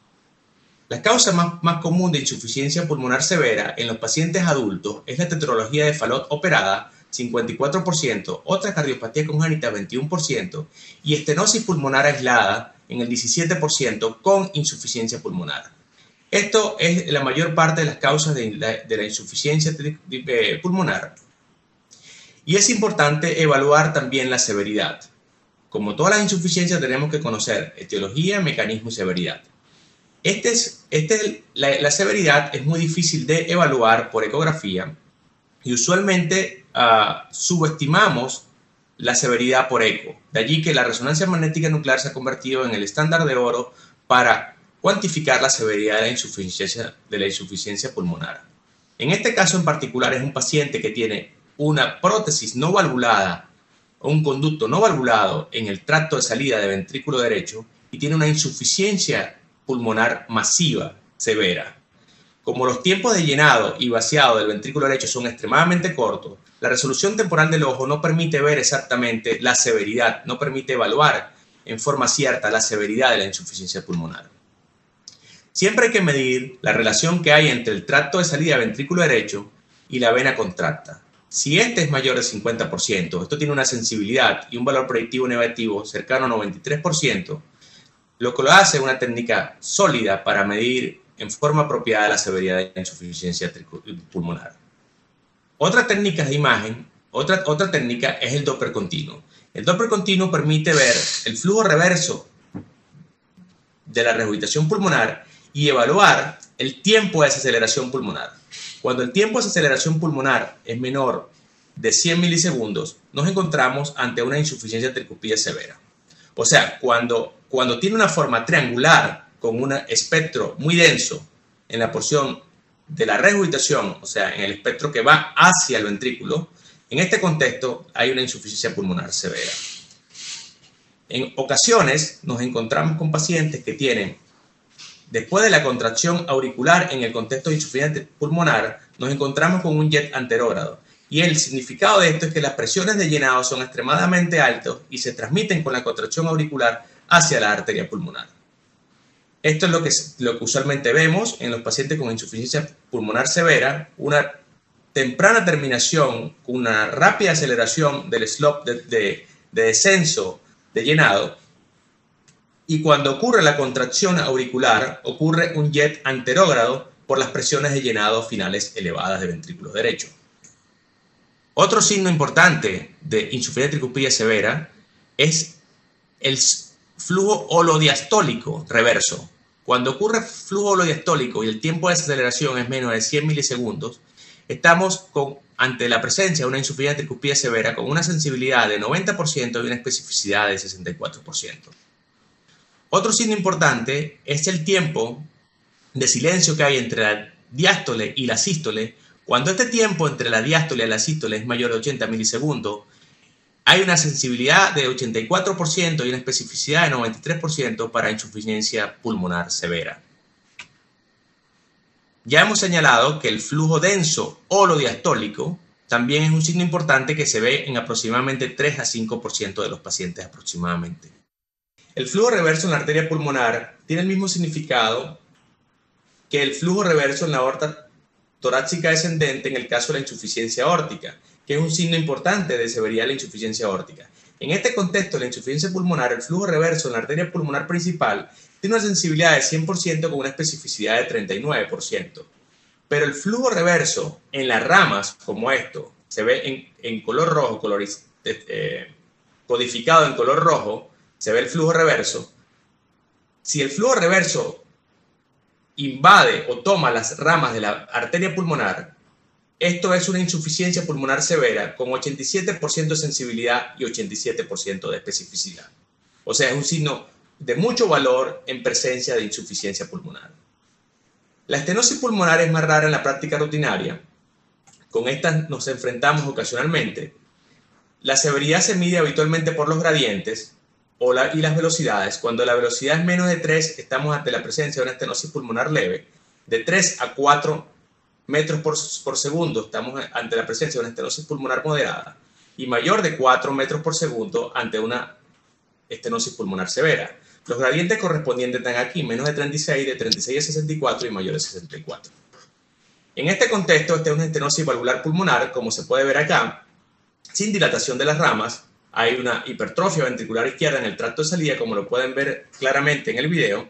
La causa más común de insuficiencia pulmonar severa en los pacientes adultos es la tetralogía de Fallot operada, 54%, otra cardiopatía congénita, 21%, y estenosis pulmonar aislada en el 17% con insuficiencia pulmonar. Esto es la mayor parte de las causas de la insuficiencia pulmonar. Y es importante evaluar también la severidad. Como todas las insuficiencias tenemos que conocer etiología, mecanismo y severidad. La severidad es muy difícil de evaluar por ecografía y usualmente subestimamos la severidad por eco. De allí que la resonancia magnética nuclear se ha convertido en el estándar de oro para cuantificar la severidad de la insuficiencia pulmonar. En este caso en particular es un paciente que tiene una prótesis no valvulada o un conducto no valvulado en el tracto de salida del ventrículo derecho y tiene una insuficiencia pulmonar masiva, severa. Como los tiempos de llenado y vaciado del ventrículo derecho son extremadamente cortos, la resolución temporal del ojo no permite ver exactamente la severidad, no permite evaluar en forma cierta la severidad de la insuficiencia pulmonar. Siempre hay que medir la relación que hay entre el tracto de salida del ventrículo derecho y la vena contracta. Si este es mayor del 50%, esto tiene una sensibilidad y un valor predictivo negativo cercano a 93%, lo que lo hace una técnica sólida para medir en forma apropiada la severidad de la insuficiencia pulmonar. Otra técnica de imagen, otra técnica es el Doppler continuo. El Doppler continuo permite ver el flujo reverso de la regurgitación pulmonar y evaluar el tiempo de desaceleración pulmonar. Cuando el tiempo de desaceleración pulmonar es menor de 100 milisegundos, nos encontramos ante una insuficiencia tricúspide severa. O sea, cuando tiene una forma triangular con un espectro muy denso en la porción de la regurgitación, o sea, en el espectro que va hacia el ventrículo, en este contexto hay una insuficiencia pulmonar severa. En ocasiones nos encontramos con pacientes que tienen, después de la contracción auricular en el contexto de insuficiencia pulmonar, nos encontramos con un jet anterógrado. Y el significado de esto es que las presiones de llenado son extremadamente altas y se transmiten con la contracción auricular hacia la arteria pulmonar. Esto es lo que usualmente vemos en los pacientes con insuficiencia pulmonar severa, una temprana terminación, una rápida aceleración del slope de descenso de llenado, y cuando ocurre la contracción auricular, ocurre un jet anterógrado por las presiones de llenado finales elevadas del ventrículo derecho. Otro signo importante de insuficiencia tricúspide severa es el flujo holodiastólico reverso. Cuando ocurre flujo holodiastólico y el tiempo de desaceleración es menos de 100 milisegundos, estamos ante la presencia de una insuficiencia tricúspide severa con una sensibilidad de 90% y una especificidad de 64%. Otro signo importante es el tiempo de silencio que hay entre la diástole y la sístole. Cuando este tiempo entre la diástole y la sístole es mayor de 80 milisegundos, hay una sensibilidad de 84% y una especificidad de 93% para insuficiencia pulmonar severa. Ya hemos señalado que el flujo denso holodiastólico también es un signo importante que se ve en aproximadamente 3 a 5% de los pacientes aproximadamente. El flujo reverso en la arteria pulmonar tiene el mismo significado que el flujo reverso en la aorta torácica descendente en el caso de la insuficiencia aórtica, que es un signo importante de severidad de la insuficiencia aórtica. En este contexto, la insuficiencia pulmonar, el flujo reverso en la arteria pulmonar principal tiene una sensibilidad de 100% con una especificidad de 39%. Pero el flujo reverso en las ramas, como esto, se ve en color rojo, codificado en color rojo, se ve el flujo reverso. Si el flujo reverso invade o toma las ramas de la arteria pulmonar, esto es una insuficiencia pulmonar severa con 87% de sensibilidad y 87% de especificidad. O sea, es un signo de mucho valor en presencia de insuficiencia pulmonar. La estenosis pulmonar es más rara en la práctica rutinaria. Con estas nos enfrentamos ocasionalmente. La severidad se mide habitualmente por los gradientes y las velocidades. Cuando la velocidad es menos de 3, estamos ante la presencia de una estenosis pulmonar leve. De 3 a 4 metros por segundo estamos ante la presencia de una estenosis pulmonar moderada. Y mayor de 4 metros por segundo ante una estenosis pulmonar severa. Los gradientes correspondientes están aquí, menos de 36, de 36 a 64 y mayor de 64. En este contexto, esta es una estenosis valvular pulmonar, como se puede ver acá, sin dilatación de las ramas. Hay una hipertrofia ventricular izquierda en el tracto de salida, como lo pueden ver claramente en el video.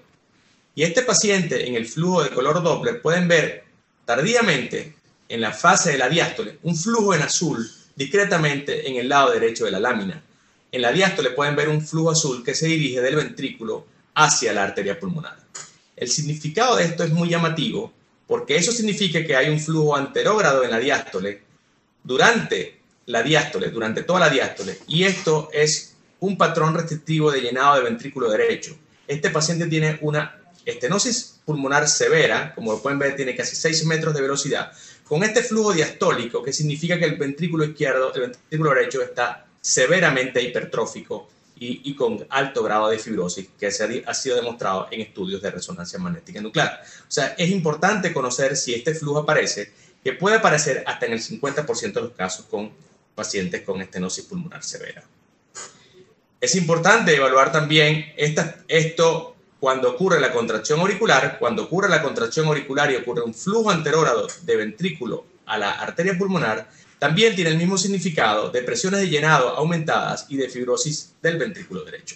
Y este paciente, en el flujo de color Doppler, pueden ver tardíamente, en la fase de la diástole, un flujo en azul discretamente en el lado derecho de la lámina. En la diástole pueden ver un flujo azul que se dirige del ventrículo hacia la arteria pulmonar. El significado de esto es muy llamativo porque eso significa que hay un flujo anterógrado en la diástole durante toda la diástole, y esto es un patrón restrictivo de llenado de ventrículo derecho. Este paciente tiene una estenosis pulmonar severa, como lo pueden ver, tiene casi 6 metros de velocidad, con este flujo diastólico, que significa que el ventrículo derecho está severamente hipertrófico y con alto grado de fibrosis, que ha sido demostrado en estudios de resonancia magnética nuclear. O sea, es importante conocer si este flujo aparece, que puede aparecer hasta en el 50% de los casos con pacientes con estenosis pulmonar severa. Es importante evaluar también esto cuando ocurre la contracción auricular. Cuando ocurre la contracción auricular y ocurre un flujo anterógrado de ventrículo a la arteria pulmonar, también tiene el mismo significado de presiones de llenado aumentadas y de fibrosis del ventrículo derecho.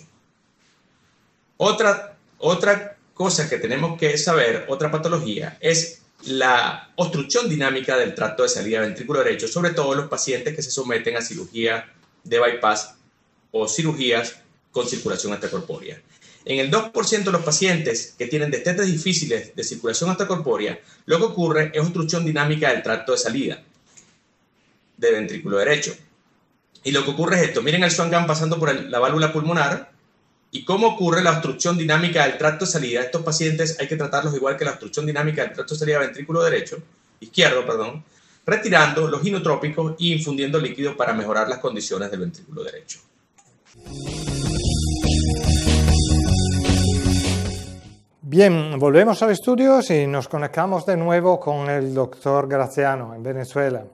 Otra cosa que tenemos que saber, otra patología, es la obstrucción dinámica del tracto de salida del ventrículo derecho, sobre todo en los pacientes que se someten a cirugía de bypass o cirugías con circulación extracorpórea. En el 2% de los pacientes que tienen destetes difíciles de circulación extracorpórea, lo que ocurre es obstrucción dinámica del tracto de salida del ventrículo derecho. Y lo que ocurre es esto. Miren el Swan-Ganz pasando por la válvula pulmonar y cómo ocurre la obstrucción dinámica del tracto de salida. Estos pacientes hay que tratarlos igual que la obstrucción dinámica del tracto de salida del ventrículo izquierdo, retirando los inotrópicos y infundiendo líquido para mejorar las condiciones del ventrículo derecho. Bien, volvemos al estudio y nos conectamos de nuevo con el doctor Graziano en Venezuela.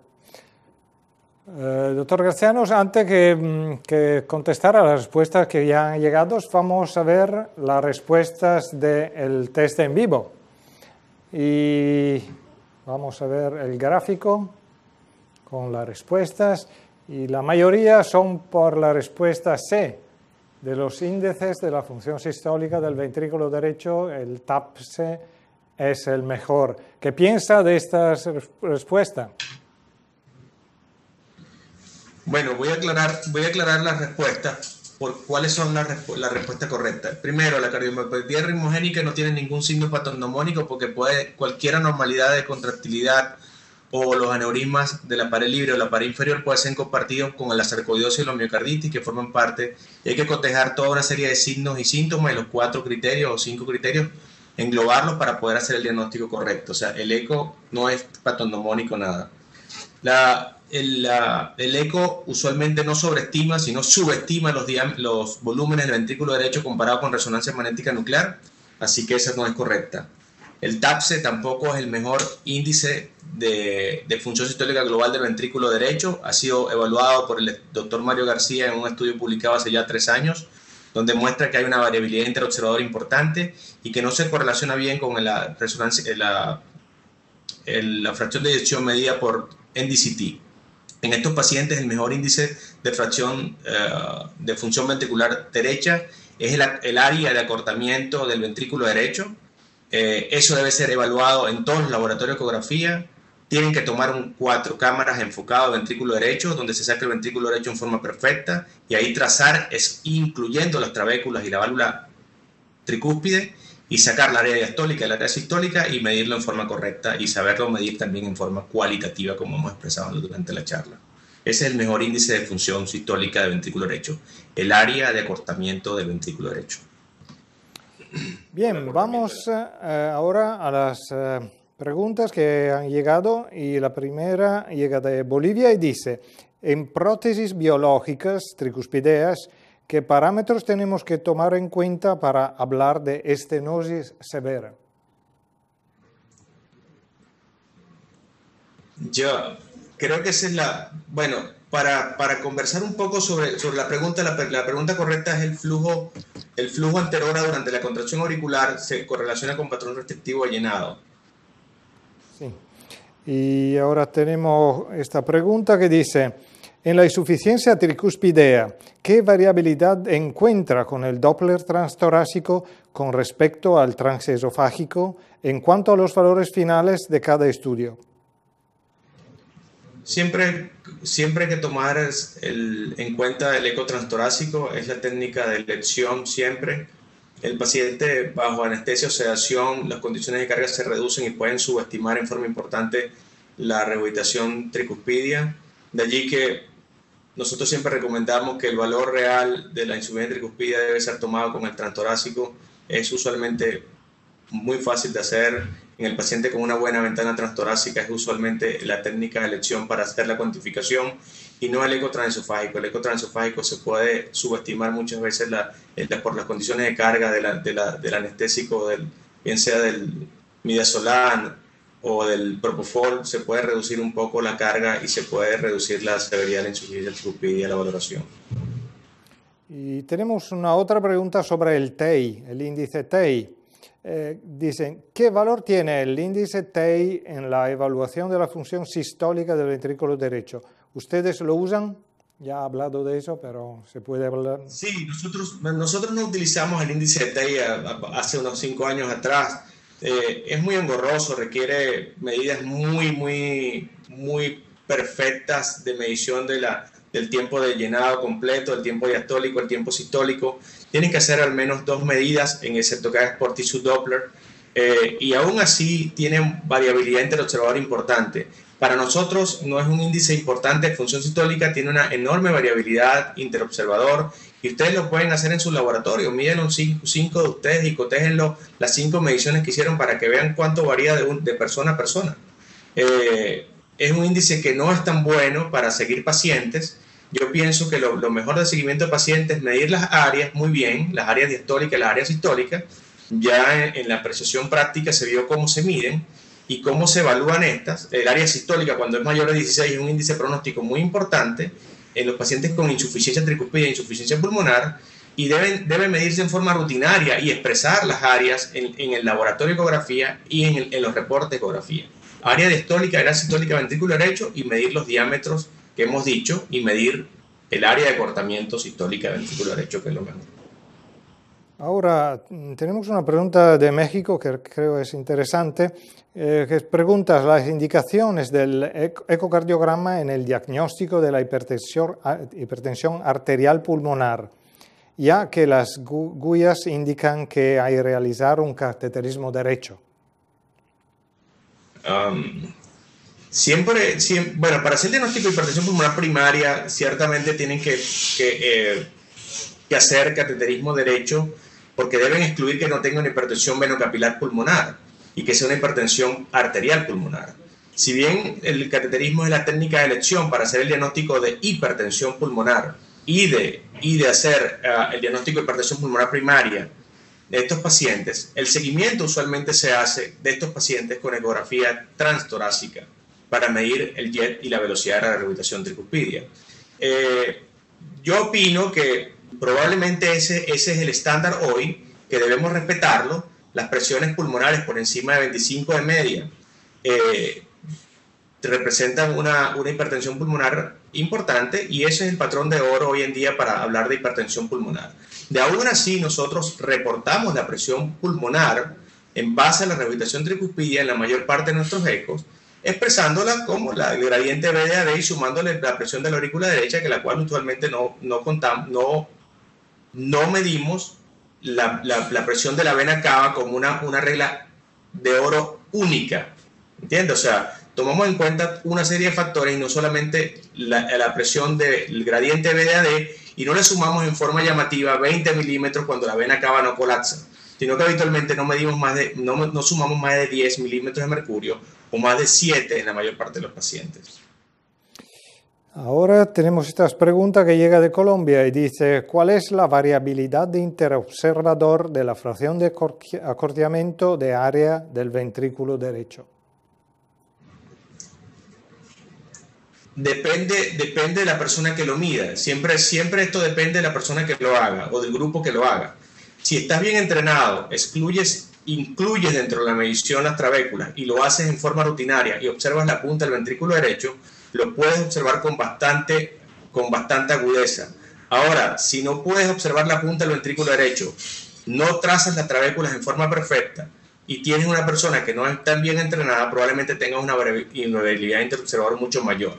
Doctor Graziano, antes que contestar a las respuestas que ya han llegado, vamos a ver las respuestas del test en vivo. Y vamos a ver el gráfico con las respuestas. Y la mayoría son por la respuesta C. De los índices de la función sistólica del ventrículo derecho, el TAPSE es el mejor. ¿Qué piensa de esta respuesta? Bueno, voy a aclarar las respuestas por cuáles son las respuestas correctas. Primero, la cardiomiopatia ritmogénica no tiene ningún signo patognomónico porque cualquier anormalidad de contractilidad o los aneurismas de la pared libre o la pared inferior pueden ser compartidos con la sarcoidosis y la miocarditis, que forman parte, y hay que cotejar toda una serie de signos y síntomas y los 4 criterios o 5 criterios, englobarlos para poder hacer el diagnóstico correcto. O sea, el eco no es patognomónico nada. El eco usualmente no sobreestima, sino subestima los volúmenes del ventrículo derecho comparado con resonancia magnética nuclear, así que esa no es correcta. El TAPSE tampoco es el mejor índice de función sistólica global del ventrículo derecho. Ha sido evaluado por el doctor Mario García en un estudio publicado hace ya 3 años, donde muestra que hay una variabilidad interobservadora importante y que no se correlaciona bien con la fracción de eyección medida por NDCT. En estos pacientes el mejor índice de fracción de función ventricular derecha es el área de acortamiento del ventrículo derecho. Eso debe ser evaluado en todos los laboratorios de ecografía. Tienen que tomar 4 cámaras enfocadas al ventrículo derecho, donde se saca el ventrículo derecho en forma perfecta, y ahí trazar, incluyendo las trabéculas y la válvula tricúspide, y sacar la área diastólica y la área sistólica y medirlo en forma correcta y saberlo medir también en forma cualitativa, como hemos expresado durante la charla. Ese es el mejor índice de función sistólica del ventrículo derecho, el área de acortamiento del ventrículo derecho. Bien, vamos ahora a las preguntas que han llegado, y la primera llega de Bolivia y dice: en prótesis biológicas tricuspideas, ¿qué parámetros tenemos que tomar en cuenta para hablar de estenosis severa? Yo creo que esa es la... Bueno, para conversar un poco sobre la pregunta, la pregunta correcta es el flujo anterora durante la contracción auricular se correlaciona con patrón restrictivo allenado. Sí. Y ahora tenemos esta pregunta que dice: en la insuficiencia tricuspidea, ¿qué variabilidad encuentra con el Doppler transtorácico con respecto al transesofágico en cuanto a los valores finales de cada estudio? Siempre hay que tomar en cuenta el eco transtorácico, es la técnica de elección siempre. El paciente bajo anestesia o sedación, las condiciones de carga se reducen y pueden subestimar en forma importante la regurgitación tricuspidia. De allí que nosotros siempre recomendamos que el valor real de la insuficiencia tricuspidia debe ser tomado con el transtorácico. Es usualmente muy fácil de hacer. En el paciente con una buena ventana transtorácica es usualmente la técnica de elección para hacer la cuantificación y no el eco transesofágico. El eco transesofágico se puede subestimar muchas veces por las condiciones de carga del anestésico, bien sea del midazolam o del propofol. Se puede reducir un poco la carga y se puede reducir la severidad de la insuficiencia tricuspidia, la valoración. Y tenemos una otra pregunta sobre el TEI, el índice TEI. Dicen: ¿qué valor tiene el índice TEI en la evaluación de la función sistólica del ventrículo derecho? ¿Ustedes lo usan? Ya he hablado de eso, pero se puede hablar. Sí, nosotros no utilizamos el índice TEI hace unos 5 años atrás. Es muy engorroso, requiere medidas muy perfectas de medición del tiempo de llenado completo, el tiempo diastólico, el tiempo sistólico. Tienen que hacer al menos 2 medidas, excepto que es por tissue Doppler, y aún así tienen variabilidad interobservador importante. Para nosotros no es un índice importante de función sistólica, tiene una enorme variabilidad interobservador, y ustedes lo pueden hacer en su laboratorio. Mídenlo 5 de ustedes y cotéjenlo las 5 mediciones que hicieron para que vean cuánto varía de persona a persona. Es un índice que no es tan bueno para seguir pacientes. Yo pienso que lo mejor de seguimiento de pacientes es medir las áreas muy bien, las áreas diastólicas y las áreas sistólicas. Ya en la apreciación práctica se vio cómo se miden y cómo se evalúan estas. El área sistólica, cuando es mayor de 16, es un índice pronóstico muy importante en los pacientes con insuficiencia tricuspidea e insuficiencia pulmonar, y debe medirse en forma rutinaria y expresar las áreas en el laboratorio de ecografía y en los reportes de ecografía. Área diastólica, área sistólica, ventrículo derecho, y medir los diámetros que hemos dicho, y medir el área de cortamiento sistólica del ventrículo derecho, que es lo mejor. Ahora tenemos una pregunta de México que creo es interesante, que pregunta las indicaciones del ecocardiograma en el diagnóstico de la hipertensión arterial pulmonar, ya que las guías indican que hay que realizar un cateterismo derecho. Bueno, para hacer el diagnóstico de hipertensión pulmonar primaria, ciertamente tienen que hacer cateterismo derecho, porque deben excluir que no tenga una hipertensión venocapilar pulmonar y que sea una hipertensión arterial pulmonar. Si bien el cateterismo es la técnica de elección para hacer el diagnóstico de hipertensión pulmonar y de hacer el diagnóstico de hipertensión pulmonar primaria de estos pacientes, el seguimiento usualmente se hace de estos pacientes con ecografía transtorácica para medir el jet y la velocidad de la regurgitación tricuspidia. Yo opino que probablemente ese es el estándar hoy, que debemos respetarlo. Las presiones pulmonares por encima de 25 de media representan una hipertensión pulmonar importante, y ese es el patrón de oro hoy en día para hablar de hipertensión pulmonar. De aún así, nosotros reportamos la presión pulmonar en base a la regurgitación tricuspidia en la mayor parte de nuestros ecos, expresándola como el gradiente B de AD y sumándole la presión de la aurícula derecha, que la cual usualmente no medimos la presión de la vena cava como una regla de oro única, ¿entiendes? O sea, tomamos en cuenta una serie de factores y no solamente la presión del gradiente BDAD, y no le sumamos en forma llamativa 20 milímetros cuando la vena cava no colapsa, sino que habitualmente no sumamos más de 10 milímetros de mercurio o más de 7 en la mayor parte de los pacientes. Ahora tenemos esta pregunta que llega de Colombia y dice: ¿cuál es la variabilidad de interobservador de la fracción de acortamiento de área del ventrículo derecho? Depende de la persona que lo mida. Siempre esto depende de la persona que lo haga o del grupo que lo haga. Si estás bien entrenado, incluyes dentro de la medición las trabéculas y lo haces en forma rutinaria y observas la punta del ventrículo derecho, lo puedes observar con bastante agudeza. Ahora, si no puedes observar la punta del ventrículo derecho, no trazas las trabéculas en forma perfecta y tienes una persona que no es tan bien entrenada, probablemente tengas una variabilidad interobservador mucho mayor.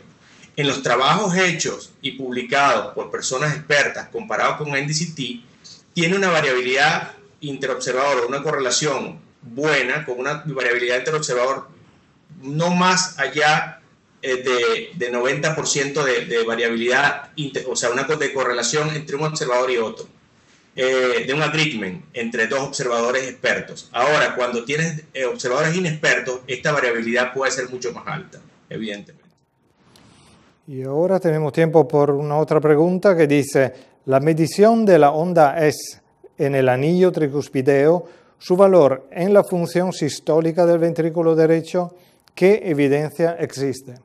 En los trabajos hechos y publicados por personas expertas comparados con NDCT, tiene una variabilidad interobservador, una correlación buena con una variabilidad interobservador no más allá de 90% de variabilidad, o sea, una correlación entre un observador y otro, de un agreement entre dos observadores expertos. Ahora, cuando tienes observadores inexpertos, esta variabilidad puede ser mucho más alta, evidentemente. Y ahora tenemos tiempo por una otra pregunta que dice: la medición de la onda S en el anillo tricuspideo, su valor en la función sistólica del ventrículo derecho, ¿qué evidencia existe?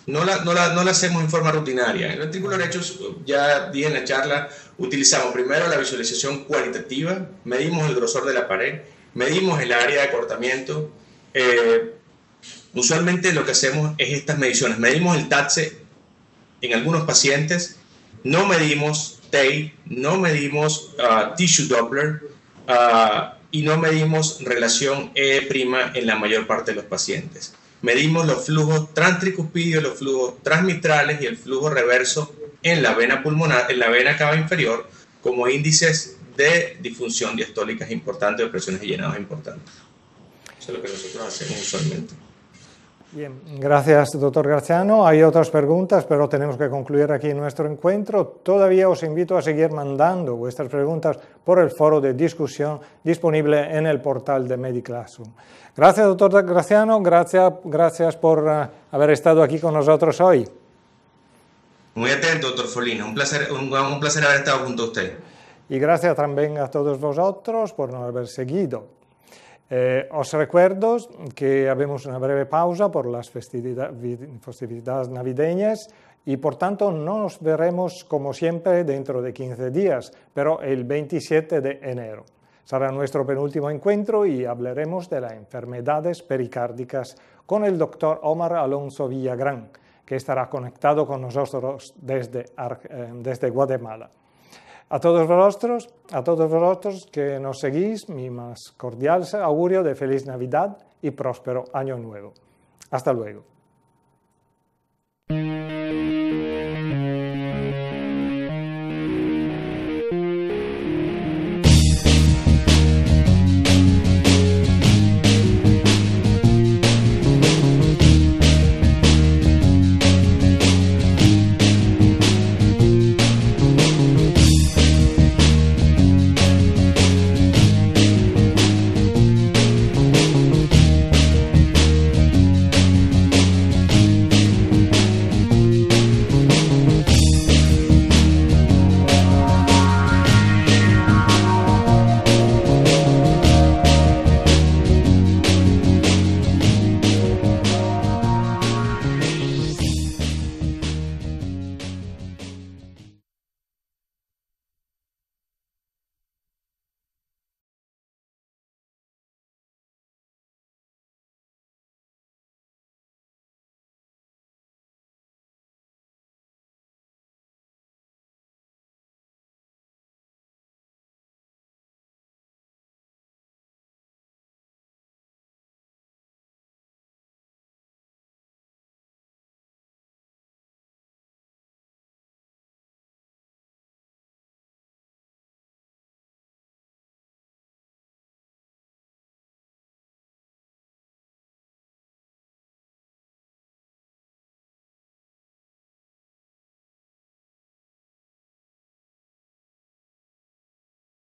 No la hacemos en forma rutinaria. En el ventrículo derecho, ya dije en la charla, utilizamos primero la visualización cualitativa, medimos el grosor de la pared, medimos el área de acortamiento. Usualmente lo que hacemos es estas mediciones. Medimos el TATSE en algunos pacientes, no medimos TAPE, no medimos tissue Doppler y no medimos relación E' en la mayor parte de los pacientes. Medimos los flujos transtricuspidios, los flujos transmitrales y el flujo reverso en la vena pulmonar, en la vena cava inferior, como índices de disfunción diastólicas importantes, de presiones de llenado importantes. Eso es lo que nosotros hacemos usualmente. Bien, gracias, doctor Graziano. Hay otras preguntas, pero tenemos que concluir aquí nuestro encuentro. Todavía os invito a seguir mandando vuestras preguntas por el foro de discusión disponible en el portal de Mediclassroom. Gracias, doctor Graziano. Gracias por haber estado aquí con nosotros hoy. Muy atento, doctor Folino. Un placer haber estado junto a usted. Y gracias también a todos vosotros por no haber seguido. Os recuerdo que haremos una breve pausa por las festividades navideñas y por tanto no nos veremos como siempre dentro de 15 días, pero el 27 de enero. Será nuestro penúltimo encuentro y hablaremos de las enfermedades pericárdicas con el doctor Omar Alonso Villagrán, que estará conectado con nosotros desde Guatemala. A todos vosotros que nos seguís, mi más cordial augurio de feliz Navidad y próspero Año Nuevo. Hasta luego.